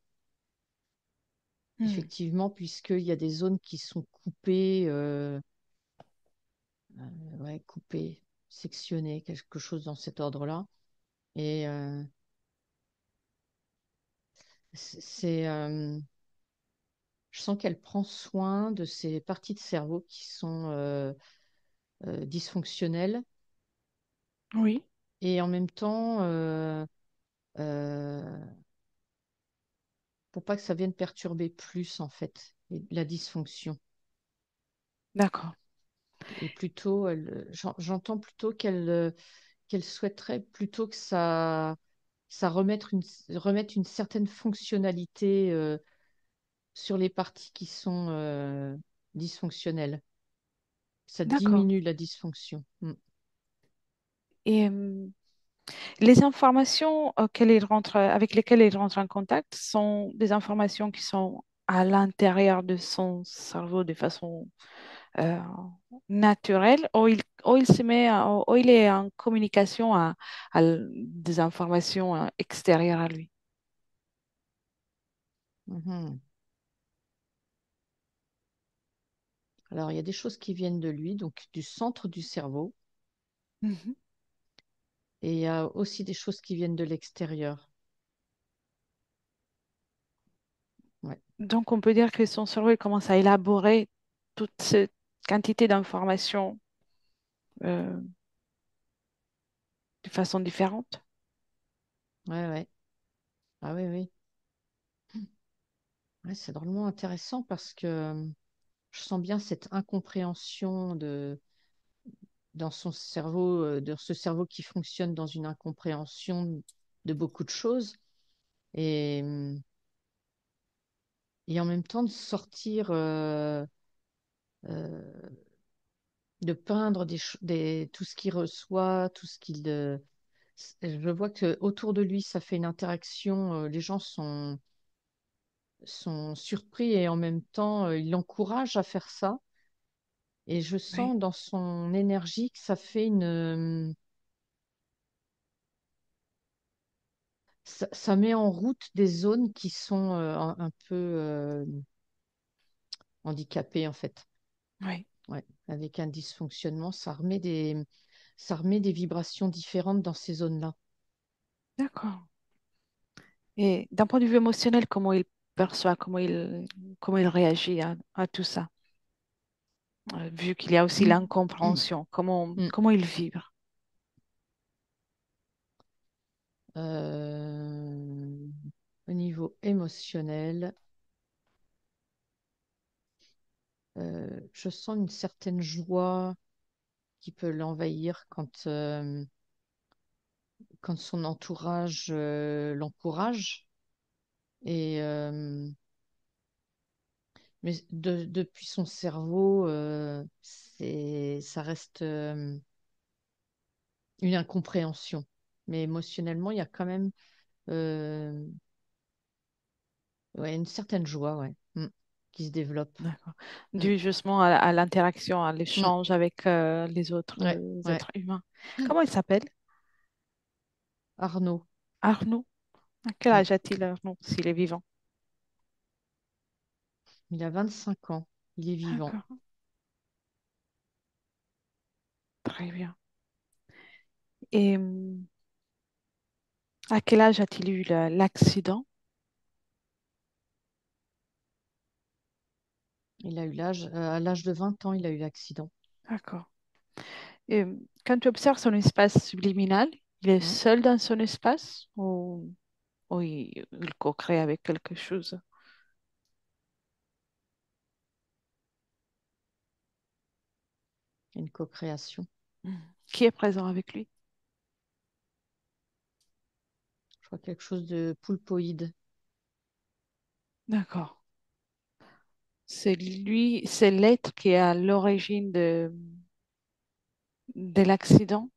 Hmm. effectivement, puisqu'il y a des zones qui sont coupées, ouais, coupées, sectionnées, quelque chose dans cet ordre-là. Et je sens qu'elle prend soin de ces parties de cerveau qui sont dysfonctionnelles Oui, et en même temps, euh, pour pas que ça vienne perturber plus en fait la dysfonction. d'accord, Et plutôt, j'entends plutôt qu'elle souhaiterait plutôt que ça remette une certaine fonctionnalité sur les parties qui sont dysfonctionnelles. Ça d'accord. diminue la dysfonction. Mm. Et les informations avec lesquelles il rentre en contact sont des informations qui sont à l'intérieur de son cerveau de façon euh, naturelle, ou il se met, ou il est en communication des informations extérieures à lui. Mhm. Alors, il y a des choses qui viennent de lui, donc du centre du cerveau, Mhm. et il y a aussi des choses qui viennent de l'extérieur. Ouais, Donc, on peut dire que son cerveau il commence à élaborer toute cette quantité d'informations euh, de façon différente. ouais, ouais. Ah oui, oui. Ouais, c'est drôlement intéressant parce que je sens bien cette incompréhension dans son cerveau, de ce cerveau qui fonctionne dans une incompréhension de beaucoup de choses. Et, euh, et en même temps de sortir, euh, de peindre tout ce qu'il reçoit, tout ce qu'il... je vois que autour de lui, ça fait une interaction. Les gens sont surpris et en même temps, ils l'encouragent à faire ça. Et je Oui, sens dans son énergie que ça fait ça met en route des zones qui sont un peu handicapées en fait. oui, Ouais. Avec un dysfonctionnement, ça remet des vibrations différentes dans ces zones-là. d'accord. Et d'un point de vue émotionnel, comment il perçoit, comment il réagit à tout ça, vu qu'il y a aussi l'incompréhension, Mm. comment il vibre. Euh, Au niveau émotionnel, je sens une certaine joie, qui peut l'envahir quand son entourage l'encourage. Et mais depuis son cerveau, ça reste une incompréhension. Mais émotionnellement, il y a quand même euh, ouais, une certaine joie, ouais, qui se développe. D'accord. Mm, Dû justement à l'interaction, à mm, l'échange avec les autres ouais, ouais. êtres humains. Comment il s'appelle? Arnaud, Arnaud. À quel mm, âge a-t-il, Arnaud, s'il est vivant? il a 25 ans, il est vivant. D'accord. Très bien. Et à quel âge a-t-il eu l'accident? À l'âge de 20 ans, il a eu l'accident. D'accord. Et quand tu observes son espace subliminal, il est Mm, seul dans son espace ou il co-crée avec quelque chose? une co-création. Mhm. Qui est présent avec lui? Je vois quelque chose de poulpoïde. D'accord. C'est lui, c'est l'être qui est à l'origine de l'accident.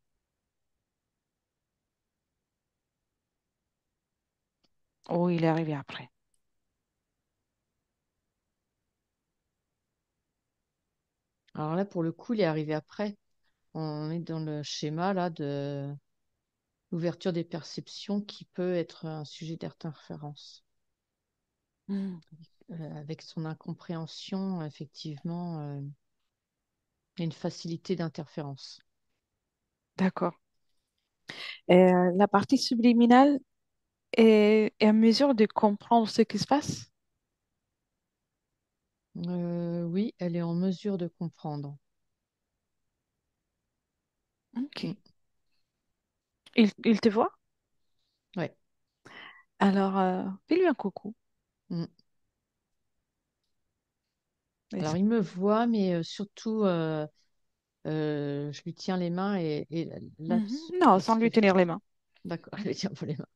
Ou il est arrivé après. Alors là, pour le coup, il est arrivé après. On est dans le schéma là de l'ouverture des perceptions qui peut être un sujet d'interférence. Mhm. Avec son incompréhension, effectivement, il y a une facilité d'interférence. D'accord. Et, la partie subliminale est à mesure de comprendre ce qui se passe. Oui, elle est en mesure de comprendre. Mm, Ok. Il te voit? ouais. Alors, fais-lui un coucou. Mm. Est-ce- Alors, il me voit, mais surtout, je lui tiens les mains et là, Mhm. Non, sans lui tenir les mains. d'accord, je lui tiens pas les mains.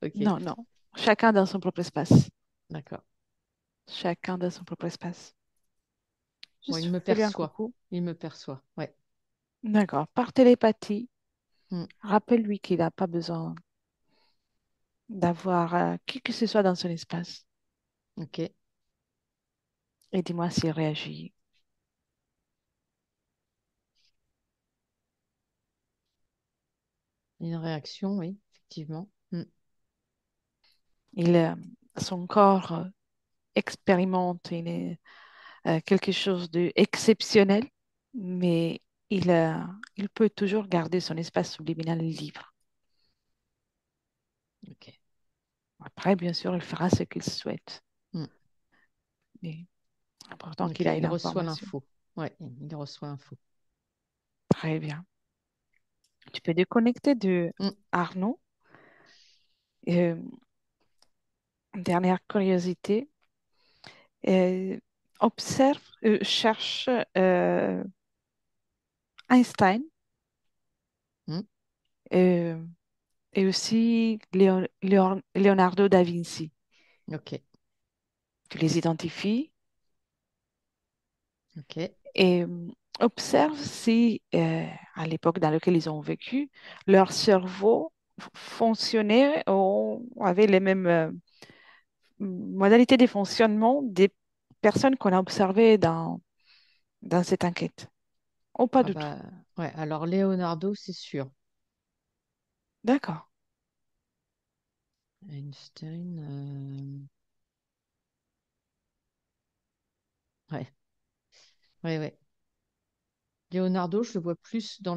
Ok, Non, non. Chacun dans son propre espace. d'accord. Chacun dans son propre espace. Bon, Juste fais-lui un coucou. il me perçoit, ouais. D'accord. Par télépathie, Mm, rappelle-lui qu'il n'a pas besoin d'avoir qui que ce soit dans son espace. ok, Et dis-moi s'il réagit. une réaction, oui, effectivement. Mm, Il, son corps expérimente quelque chose d'exceptionnel, mais il peut toujours garder son espace subliminal libre. ok. Après, bien sûr, il fera ce qu'il souhaite. Mm, Mais important ok, qu'il ait il reçoit l'information. l'info. Ouais, il reçoit l'info. Très bien. Tu peux déconnecter de Mm, Arnaud. Euh, Dernière curiosité. Euh, Observe, cherche Einstein mm, euh, et aussi Leonardo da Vinci. ok, Tu les identifies ok. et observe si, à l'époque dans laquelle ils ont vécu, leur cerveau fonctionnait ou avait les mêmes modalités de fonctionnement des personnes qu'on a observées dans cette enquête. Ou pas Ah du tout. bah, ouais, alors Leonardo, c'est sûr. D'accord. Einstein, ouais, ouais, ouais. Leonardo, je le vois plus dans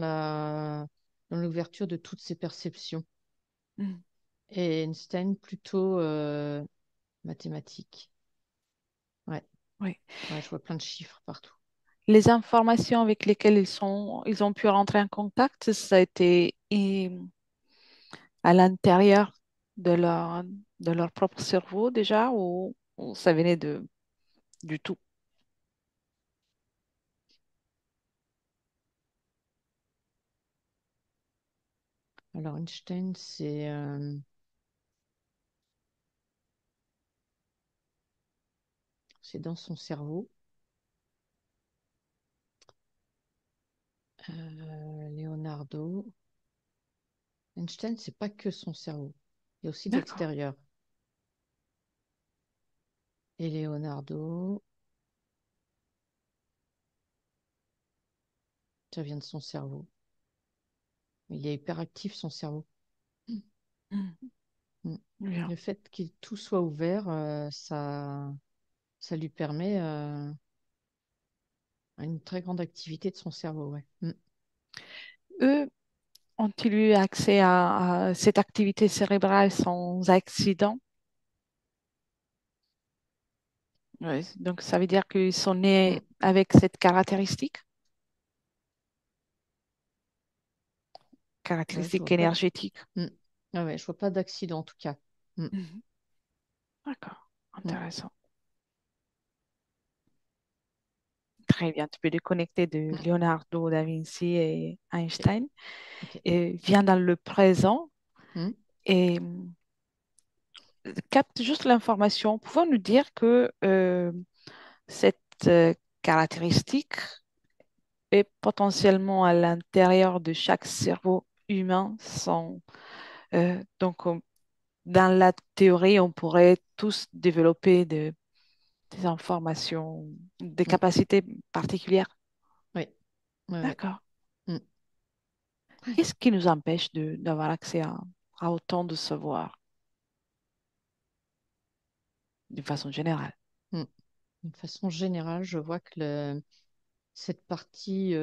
l'ouverture de toutes ses perceptions. Mm. Et Einstein, plutôt mathématique. Ouais, Oui. ouais, je vois plein de chiffres partout. Les informations avec lesquelles ils ont pu rentrer en contact, ça a été à l'intérieur de leur propre cerveau déjà ou ça venait du tout? Alors, Einstein, c'est dans son cerveau. Leonardo. Einstein, c'est pas que son cerveau. Il y a aussi de D'accord. l'extérieur. Et Leonardo, ça vient de son cerveau. Il est hyperactif, son cerveau. Mm. Mm. Bien. Le fait qu'il tout soit ouvert, ça lui permet une très grande activité de son cerveau. Ouais. Mm. Eux ont-ils eu accès à cette activité cérébrale sans accident? Ouais, donc, ça veut dire qu'ils sont Mm. nés avec cette Je vois caractéristique pas. énergétique. Mm. Ah ouais, je vois pas d'accident en tout cas. Mm. Mhm. D'accord, Mm. intéressant. Très bien, tu peux déconnecter de Mm. Leonardo da Vinci et Ok. Einstein Ok. et viens dans le présent Mm. et capte juste l'information. Pouvons nous dire que cette caractéristique est potentiellement à l'intérieur de chaque cerveau humain sans, dans la théorie, on pourrait tous développer des informations, des Mm. capacités particulières. Ouais. Ouais, ouais. D'accord. Mm. Ouais. Qu'est-ce qui nous empêche d'avoir accès à autant de savoir, d'une façon générale? Mm. De façon générale, je vois que cette partie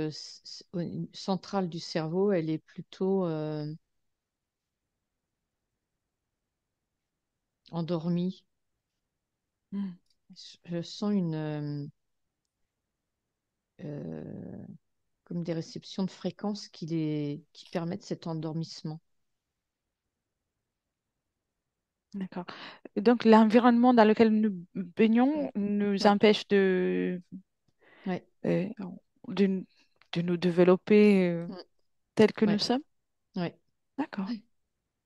centrale du cerveau, elle est plutôt endormie. Hmm. Je sens euh, comme des réceptions de fréquences qui permettent cet endormissement. D'accord. Donc, l'environnement dans lequel nous baignons nous Ouais, empêche ouais, euh, de, de nous développer mm, tels que nous ouais, sommes. ouais. D'accord. Ouais.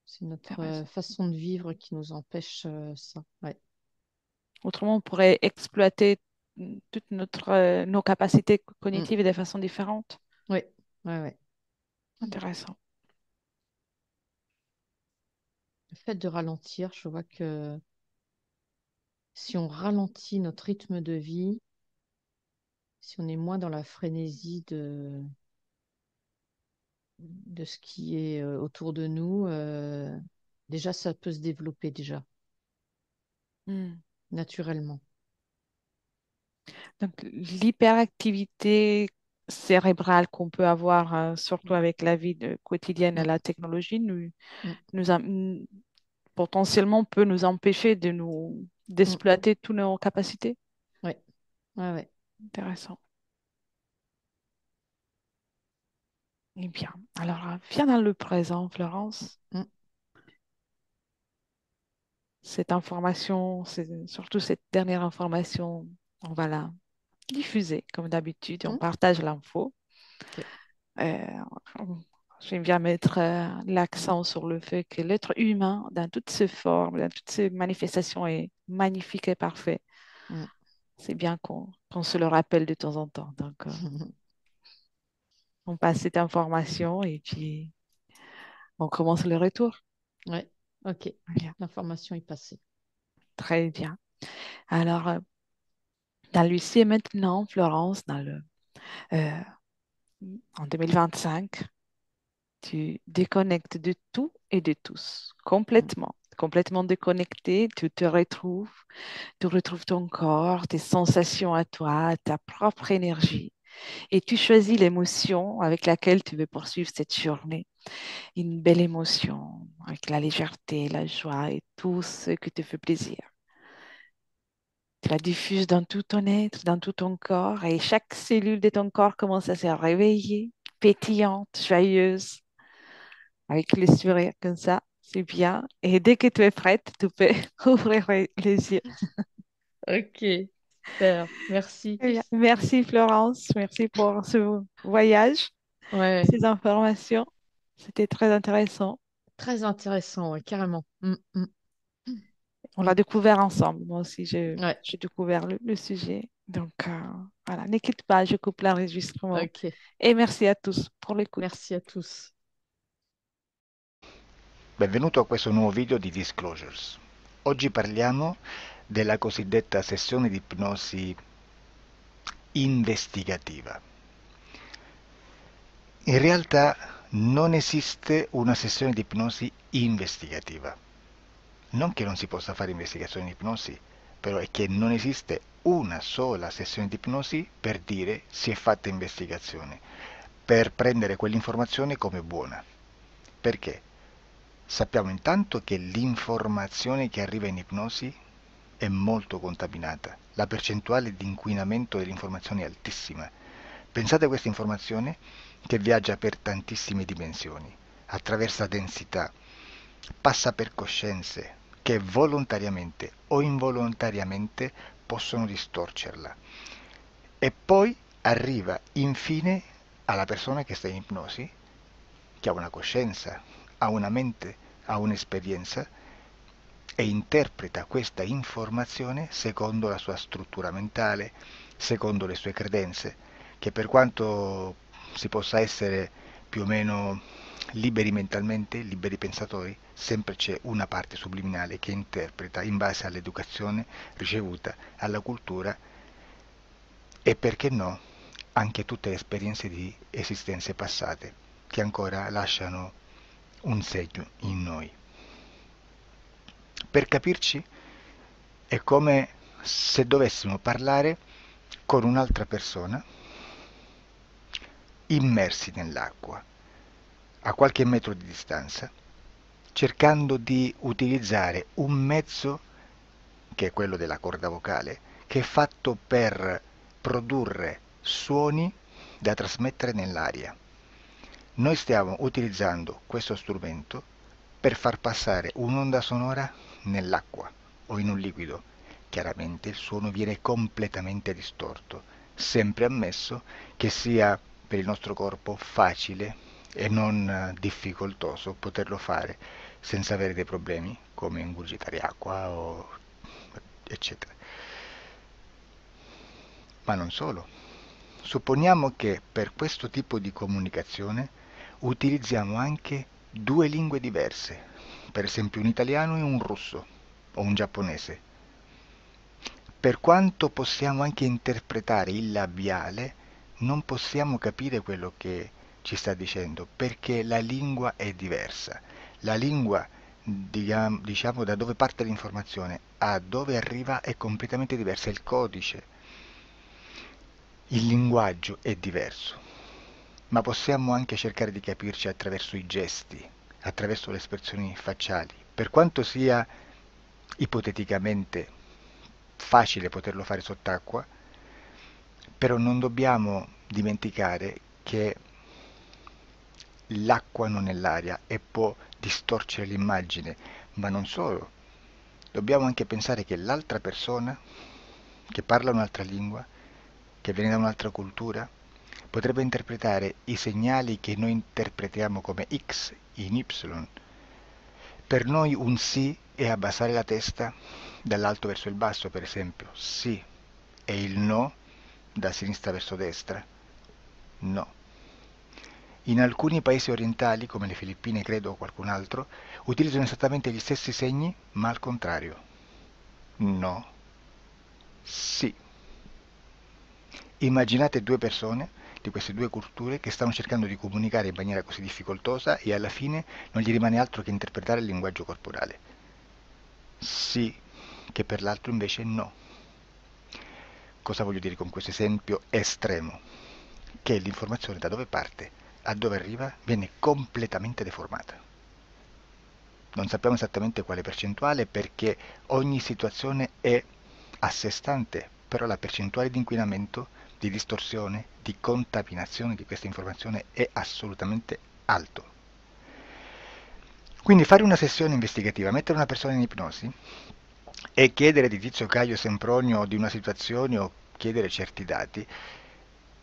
C'est notre Intéressant. façon de vivre qui nous empêche ça. Ouais. Autrement, on pourrait exploiter toutes nos capacités Mm, cognitives de façon différente. ouais, ouais, ouais. Intéressant. Le fait de ralentir, je vois que si on ralentit notre rythme de vie, si on est moins dans la frénésie de ce qui est autour de nous, déjà ça peut se développer déjà, Hmm. naturellement. Donc, l'hyperactivité cérébrale qu'on peut avoir, surtout Mm, avec la vie quotidienne et mm, la technologie, mm, potentiellement peut nous empêcher mm. d'exploiter toutes nos capacités. Ouais, ouais, ouais. Intéressant. Eh bien, alors, viens dans le présent, Florence. Mm, Cette information, surtout cette dernière information, on va la diffuser comme d'habitude. On mm. partage l'info. Ok. Euh, J'aime bien mettre Mm, l'accent sur le fait que l'être humain, dans toutes ses formes, dans toutes ses manifestations, est magnifique et parfait. mm. C'est bien qu'on se le rappelle de temps en temps. Donc, on passe cette information et puis on commence le retour. Ouais, ok. Bien, L'information est passée. très bien. Alors, dans Lucie et maintenant, Florence, euh, en 2025, tu déconnectes de tout et de tous, Mm, complètement. Complètement déconnecté, tu retrouves ton corps, tes sensations à toi, ta propre énergie, et tu choisis l'émotion avec laquelle tu veux poursuivre cette journée. Une belle émotion, avec la légèreté, la joie et tout ce qui te fait plaisir. Tu la diffuses dans tout ton être, dans tout ton corps, et chaque cellule de ton corps commence à se réveiller, pétillante, joyeuse, avec le sourire comme ça. C'est bien. Et dès que tu es prête, tu peux ouvrir les yeux. ok, super, merci. Très bien. Merci Florence, merci pour ce voyage, Ouais, ces informations. C'était très intéressant. Très intéressant, ouais, carrément. On l'a découvert ensemble. Moi aussi, Ouais, j'ai découvert le sujet. Donc, voilà, ne quitte pas, je coupe l'enregistrement. ok. Et merci à tous pour l'écoute. Merci à tous. Benvenuto a questo nuovo video di Disclosures. Oggi parliamo della cosiddetta sessione di ipnosi investigativa. In realtà non esiste una sessione di ipnosi investigativa. Non che non si possa fare investigazione di ipnosi, però è che non esiste una sola sessione di ipnosi per dire si è fatta investigazione, per prendere quell'informazione come buona. Perché? Sappiamo intanto che l'informazione che arriva in ipnosi è molto contaminata. La percentuale di inquinamento dell'informazione è altissima. Pensate a questa informazione che viaggia per tantissime dimensioni, attraversa densità, passa per coscienze che volontariamente o involontariamente possono distorcerla. E poi arriva infine alla persona che sta in ipnosi, che ha una coscienza, ha una mente, ha un'esperienza e interpreta questa informazione secondo la sua struttura mentale, secondo le sue credenze, che per quanto si possa essere più o meno liberi mentalmente, liberi pensatori, sempre c'è una parte subliminale che interpreta in base all'educazione ricevuta, alla cultura e perché no, anche tutte le esperienze di esistenze passate che ancora lasciano un segno in noi. Per capirci, è come se dovessimo parlare con un'altra persona immersi nell'acqua, a qualche metro di distanza, cercando di utilizzare un mezzo, che è quello della corda vocale, che è fatto per produrre suoni da trasmettere nell'aria. Noi stiamo utilizzando questo strumento per far passare un'onda sonora nell'acqua o in un liquido. Chiaramente il suono viene completamente distorto, sempre ammesso che sia per il nostro corpo facile e non difficoltoso poterlo fare senza avere dei problemi come ingurgitare acqua o eccetera. Ma non solo. Supponiamo che per questo tipo di comunicazione utilizziamo anche due lingue diverse, per esempio un italiano e un russo o un giapponese. Per quanto possiamo anche interpretare il labiale, non possiamo capire quello che ci sta dicendo, perché la lingua è diversa. La lingua, diciamo, da dove parte l'informazione a dove arriva è completamente diversa, il codice, il linguaggio è diverso, ma possiamo anche cercare di capirci attraverso i gesti, attraverso le espressioni facciali. Per quanto sia ipoteticamente facile poterlo fare sott'acqua, però non dobbiamo dimenticare che l'acqua non è l'aria e può distorcere l'immagine, ma non solo. Dobbiamo anche pensare che l'altra persona, che parla un'altra lingua, che viene da un'altra cultura, potrebbe interpretare i segnali che noi interpretiamo come X in Y. Per noi un sì è abbassare la testa dall'alto verso il basso, per esempio, sì, e il no da sinistra verso destra, no. In alcuni paesi orientali, come le Filippine credo o qualcun altro, utilizzano esattamente gli stessi segni, ma al contrario. No, sì. Immaginate due persone di queste due culture che stanno cercando di comunicare in maniera così difficoltosa e alla fine non gli rimane altro che interpretare il linguaggio corporale. Sì, che per l'altro invece no. Cosa voglio dire con questo esempio estremo? Che l'informazione da dove parte a dove arriva viene completamente deformata. Non sappiamo esattamente quale percentuale perché ogni situazione è a sé stante, però la percentuale di inquinamento, di distorsione, di contaminazione di questa informazione è assolutamente alto. Quindi fare una sessione investigativa, mettere una persona in ipnosi e chiedere di Tizio Caio Sempronio di una situazione o chiedere certi dati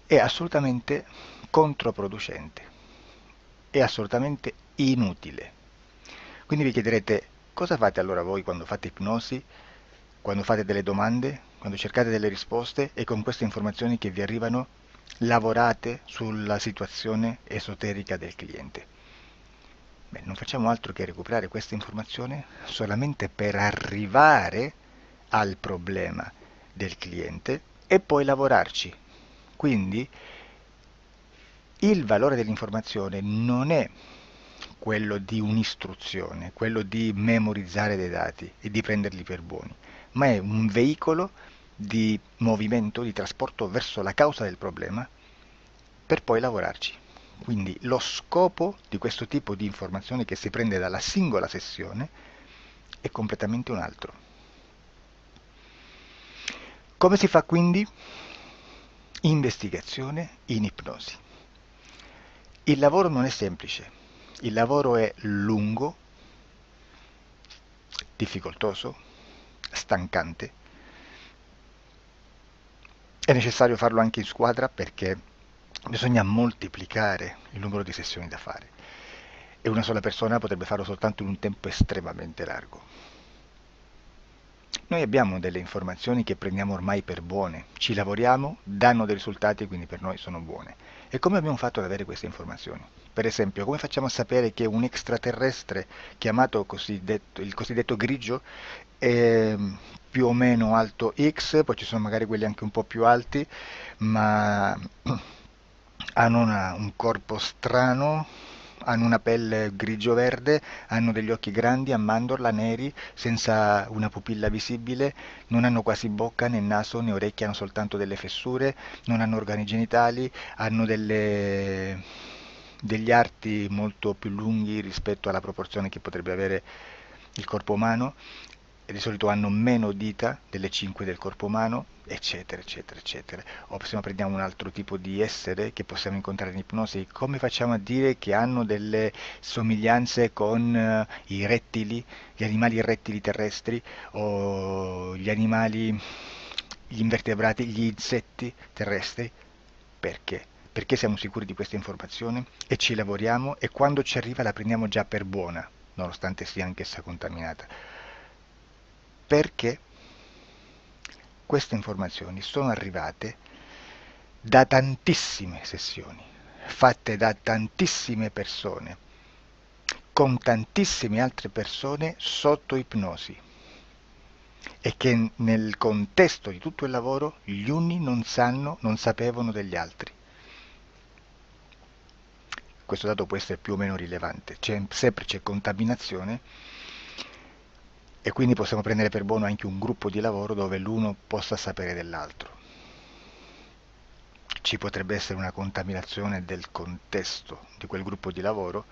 è assolutamente controproducente. è assolutamente inutile. Quindi vi chiederete, cosa fate allora voi quando fate ipnosi, quando fate delle domande, quando cercate delle risposte e con queste informazioni che vi arrivano lavorate sulla situazione esoterica del cliente? Beh, non facciamo altro che recuperare questa informazione solamente per arrivare al problema del cliente e poi lavorarci. Quindi il valore dell'informazione non è quello di un'istruzione, quello di memorizzare dei dati e di prenderli per buoni, ma è un veicolo di movimento, di trasporto verso la causa del problema per poi lavorarci. Quindi lo scopo di questo tipo di informazione che si prende dalla singola sessione è completamente un altro. Come si fa quindi? Investigazione in ipnosi. Il lavoro non è semplice, il lavoro è lungo, difficoltoso, stancante. È necessario farlo anche in squadra perché bisogna moltiplicare il numero di sessioni da fare e una sola persona potrebbe farlo soltanto in un tempo estremamente largo. Noi abbiamo delle informazioni che prendiamo ormai per buone, ci lavoriamo, danno dei risultati e quindi per noi sono buone. E come abbiamo fatto ad avere queste informazioni? Per esempio, come facciamo a sapere che un extraterrestre chiamato il cosiddetto grigio è più o meno alto X, poi ci sono magari quelli anche un po' più alti, ma hanno un corpo strano, hanno una pelle grigio-verde, hanno degli occhi grandi a mandorla, neri, senza una pupilla visibile, non hanno quasi bocca né naso né orecchie, hanno soltanto delle fessure, non hanno organi genitali, hanno degli arti molto più lunghi rispetto alla proporzione che potrebbe avere il corpo umano, e di solito hanno meno dita delle 5 del corpo umano, eccetera, eccetera, eccetera. O se no prendiamo un altro tipo di essere che possiamo incontrare in ipnosi, come facciamo a dire che hanno delle somiglianze con i rettili, gli animali rettili terrestri o gli invertebrati, gli insetti terrestri? Perché? Perché siamo sicuri di questa informazione e ci lavoriamo e quando ci arriva la prendiamo già per buona, nonostante sia anch'essa contaminata. Perché queste informazioni sono arrivate da tantissime sessioni, fatte da tantissime persone, con tantissime altre persone sotto ipnosi e che nel contesto di tutto il lavoro gli uni non sapevano degli altri. Questo dato può essere più o meno rilevante, sempre c'è contaminazione e quindi possiamo prendere per buono anche un gruppo di lavoro dove l'uno possa sapere dell'altro. Ci potrebbe essere una contaminazione del contesto di quel gruppo di lavoro,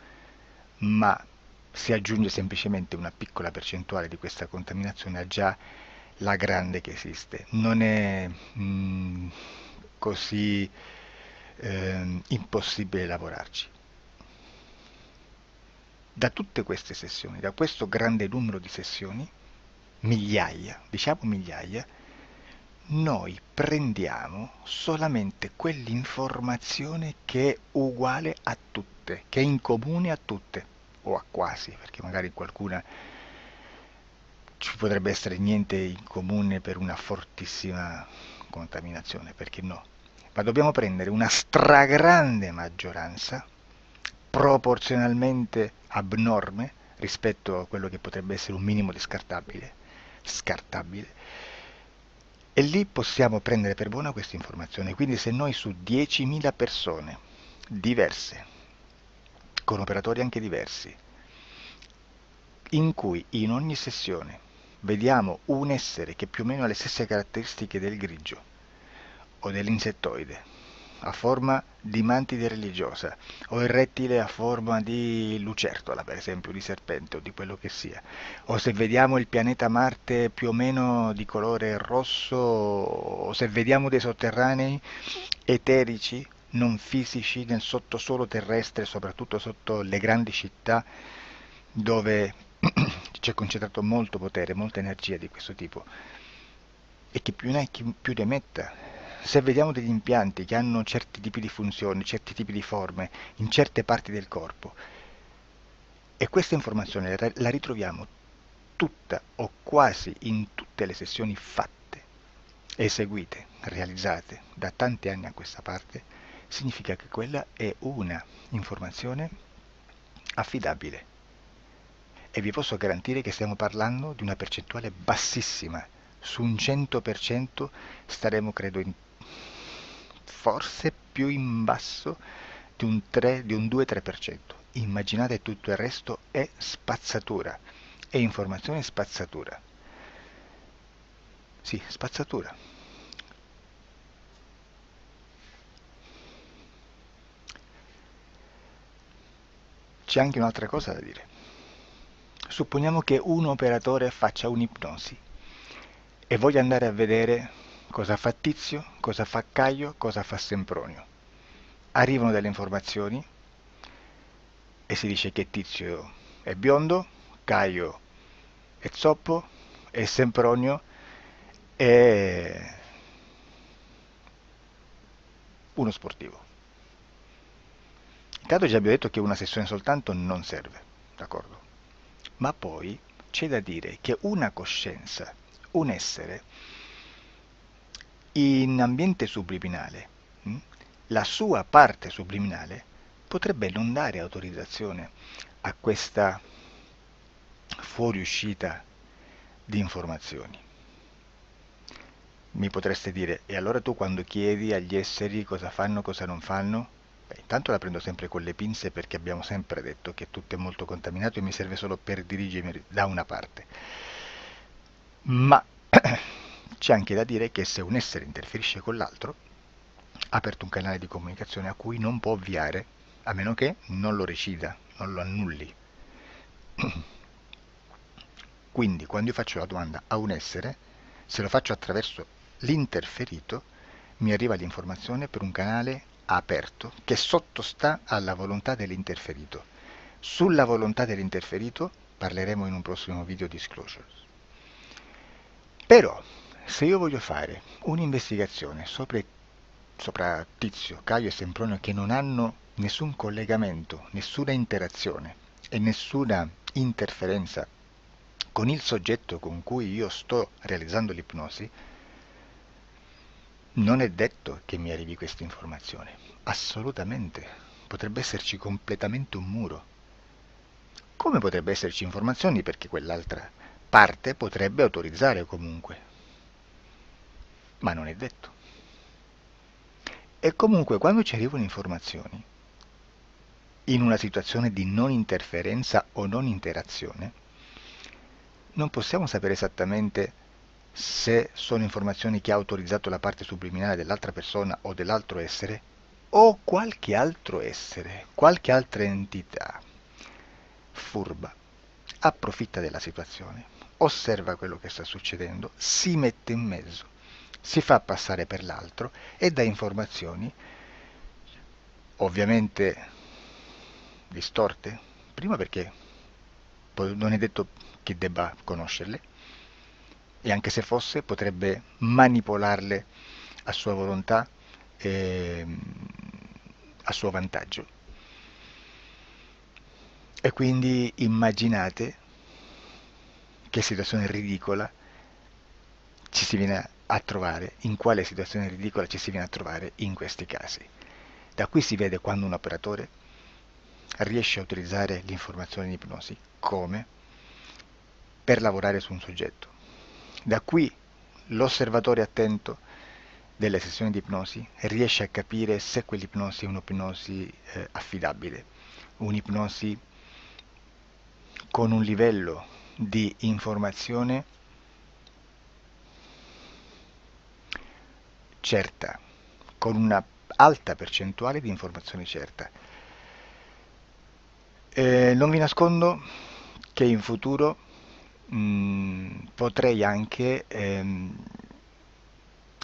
ma si aggiunge semplicemente una piccola percentuale di questa contaminazione a già la grande che esiste. Non è così impossibile lavorarci. Da tutte queste sessioni, da questo grande numero di sessioni, migliaia, diciamo migliaia, noi prendiamo solamente quell'informazione che è uguale a tutte, che è in comune a tutte, o a quasi, perché magari qualcuna ci potrebbe essere niente in comune per una fortissima contaminazione, perché no? Ma dobbiamo prendere una stragrande maggioranza, proporzionalmente abnorme rispetto a quello che potrebbe essere un minimo di scartabile, e lì possiamo prendere per buona questa informazione. Quindi se noi su 10.000 persone diverse, con operatori anche diversi, in cui in ogni sessione vediamo un essere che più o meno ha le stesse caratteristiche del grigio o dell'insettoide, a forma di mantide religiosa, o il rettile a forma di lucertola, per esempio, di serpente o di quello che sia, o se vediamo il pianeta Marte più o meno di colore rosso, o se vediamo dei sotterranei eterici, non fisici, nel sottosuolo terrestre, soprattutto sotto le grandi città, dove c'è concentrato molto potere, molta energia di questo tipo, e chi più ne ha, chi più ne metta, se vediamo degli impianti che hanno certi tipi di funzioni, certi tipi di forme in certe parti del corpo, e questa informazione la ritroviamo tutta o quasi in tutte le sessioni fatte, eseguite, realizzate da tanti anni a questa parte, significa che quella è una informazione affidabile. E vi posso garantire che stiamo parlando di una percentuale bassissima. Su un 100% staremo, credo, forse più in basso di un 2-3%. Immaginate, tutto il resto è spazzatura, è informazione spazzatura. Sì, spazzatura. C'è anche un'altra cosa da dire. Supponiamo che un operatore faccia un'ipnosi e voglia andare a vedere cosa fa Tizio, cosa fa Caio, cosa fa Sempronio. Arrivano delle informazioni e si dice che Tizio è biondo, Caio è zoppo e Sempronio è uno sportivo. Intanto già abbiamo detto che una sessione soltanto non serve, d'accordo? Ma poi c'è da dire che una coscienza, un essere, in ambiente subliminale, la sua parte subliminale potrebbe non dare autorizzazione a questa fuoriuscita di informazioni. Mi potreste dire, e allora tu quando chiedi agli esseri cosa fanno, cosa non fanno? Beh, intanto la prendo sempre con le pinze perché abbiamo sempre detto che tutto è molto contaminato e mi serve solo per dirigermi da una parte. Ma c'è anche da dire che se un essere interferisce con l'altro, ha aperto un canale di comunicazione a cui non può ovviare, a meno che non lo recida, non lo annulli. Quindi quando io faccio la domanda a un essere, se lo faccio attraverso l'interferito, mi arriva l'informazione per un canale aperto che sottostà alla volontà dell'interferito. Sulla volontà dell'interferito parleremo in un prossimo video disclosures. Però, se io voglio fare un'investigazione sopra Tizio, Caio e Sempronio che non hanno nessun collegamento, nessuna interazione e nessuna interferenza con il soggetto con cui io sto realizzando l'ipnosi, non è detto che mi arrivi questa informazione. Assolutamente. Potrebbe esserci completamente un muro. Come potrebbe esserci informazioni perché quell'altra parte potrebbe autorizzare comunque. Ma non è detto. E comunque quando ci arrivano informazioni, in una situazione di non interferenza o non interazione, non possiamo sapere esattamente se sono informazioni che ha autorizzato la parte subliminale dell'altra persona o dell'altro essere, o qualche altro essere, qualche altra entità furba, approfitta della situazione, osserva quello che sta succedendo, si mette in mezzo, si fa passare per l'altro e dà informazioni, ovviamente distorte, prima perché poi non è detto che debba conoscerle, e anche se fosse potrebbe manipolarle a sua volontà e a suo vantaggio. E quindi immaginate che situazione ridicola ci si viene a trovare, in quale situazione ridicola ci si viene a trovare in questi casi. Da qui si vede quando un operatore riesce a utilizzare l'informazione in ipnosi come per lavorare su un soggetto. Da qui l'osservatore attento delle sessioni di ipnosi riesce a capire se quell'ipnosi è un'ipnosi affidabile, un'ipnosi con un livello di informazione certa, con una alta percentuale di informazione certa. Non vi nascondo che in futuro potrei anche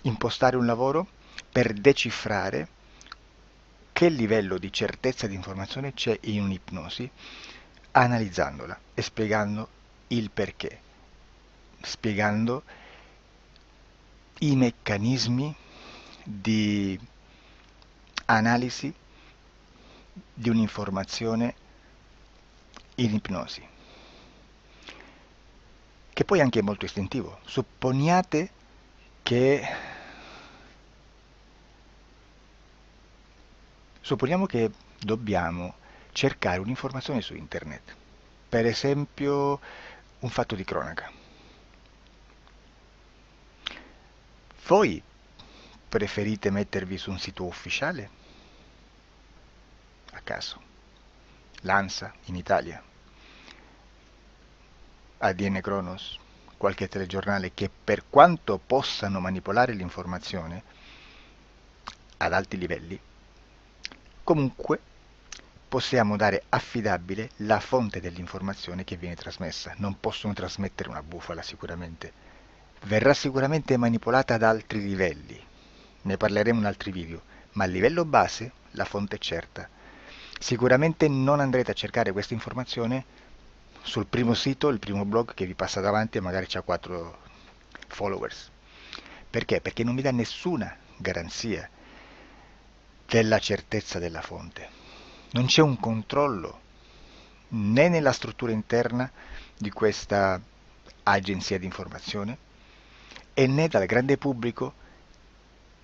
impostare un lavoro per decifrare che livello di certezza di informazione c'è in un'ipnosi, analizzandola e spiegando il perché, spiegando i meccanismi di analisi di un'informazione in ipnosi, che poi anche è molto istintivo. Supponiamo che dobbiamo cercare un'informazione su internet, per esempio un fatto di cronaca. Voi preferite mettervi su un sito ufficiale? A caso. L'ANSA in Italia, ADN Kronos, qualche telegiornale che, per quanto possano manipolare l'informazione ad alti livelli, comunque possiamo dare affidabile la fonte dell'informazione che viene trasmessa. Non possono trasmettere una bufala sicuramente. Verrà sicuramente manipolata ad altri livelli. Ne parleremo in altri video, ma a livello base la fonte è certa. Sicuramente non andrete a cercare questa informazione sul primo sito, il primo blog che vi passa davanti e magari ha 4 followers. Perché? Perché non vi dà nessuna garanzia della certezza della fonte. Non c'è un controllo né nella struttura interna di questa agenzia di informazione e né dal grande pubblico,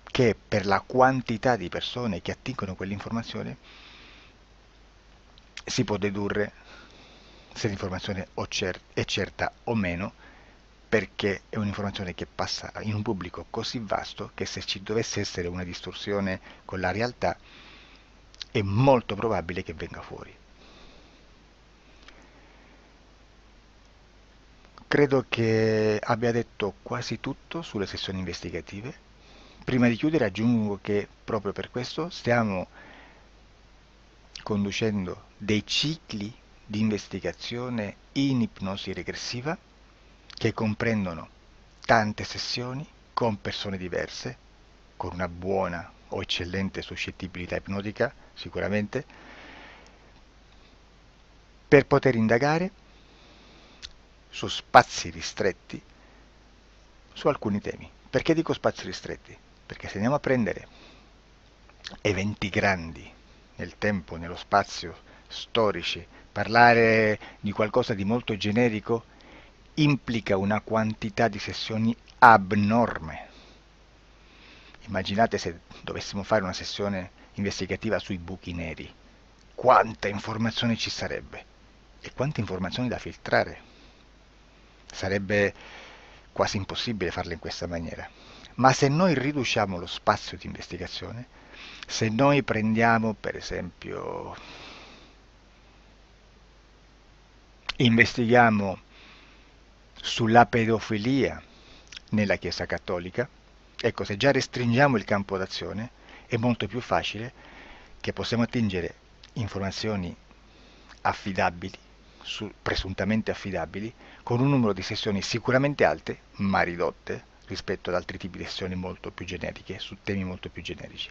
che per la quantità di persone che attingono quell'informazione si può dedurre se l'informazione è certa o meno, perché è un'informazione che passa in un pubblico così vasto che se ci dovesse essere una distorsione con la realtà è molto probabile che venga fuori. Credo che abbia detto quasi tutto sulle sessioni investigative. Prima di chiudere aggiungo che proprio per questo stiamo conducendo dei cicli di investigazione in ipnosi regressiva che comprendono tante sessioni con persone diverse, con una buona o eccellente suscettibilità ipnotica sicuramente, per poter indagare su spazi ristretti su alcuni temi. Perché dico spazi ristretti? Perché se andiamo a prendere eventi grandi nel tempo, nello spazio, storici, parlare di qualcosa di molto generico implica una quantità di sessioni abnorme. Immaginate se dovessimo fare una sessione investigativa sui buchi neri, quanta informazione ci sarebbe e quante informazioni da filtrare. Sarebbe quasi impossibile farlo in questa maniera. Ma se noi riduciamo lo spazio di investigazione, se noi prendiamo per esempio, investighiamo sulla pedofilia nella Chiesa Cattolica, ecco, se già restringiamo il campo d'azione è molto più facile che possiamo attingere informazioni affidabili, presuntamente affidabili, con un numero di sessioni sicuramente alte, ma ridotte rispetto ad altri tipi di sessioni molto più generiche, su temi molto più generici.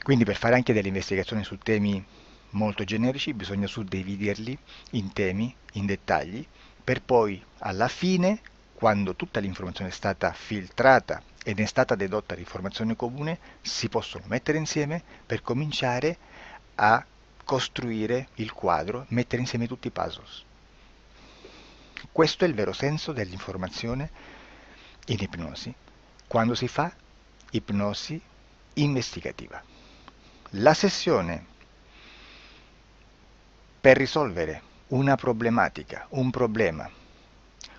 Quindi per fare anche delle investigazioni su temi molto generici bisogna suddividerli in temi, in dettagli, per poi alla fine, quando tutta l'informazione è stata filtrata ed è stata dedotta l'informazione comune, si possono mettere insieme per cominciare a costruire il quadro, mettere insieme tutti i puzzles. Questo è il vero senso dell'informazione in ipnosi, quando si fa ipnosi investigativa. La sessione per risolvere una problematica, un problema,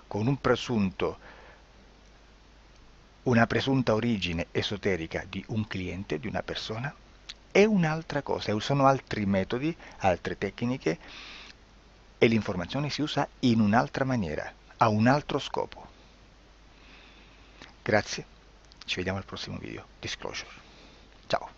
con una presunta origine esoterica di un cliente, di una persona, è un'altra cosa, sono altri metodi, altre tecniche e l'informazione si usa in un'altra maniera, ha un altro scopo. Grazie, ci vediamo al prossimo video. Disclosure. Ciao.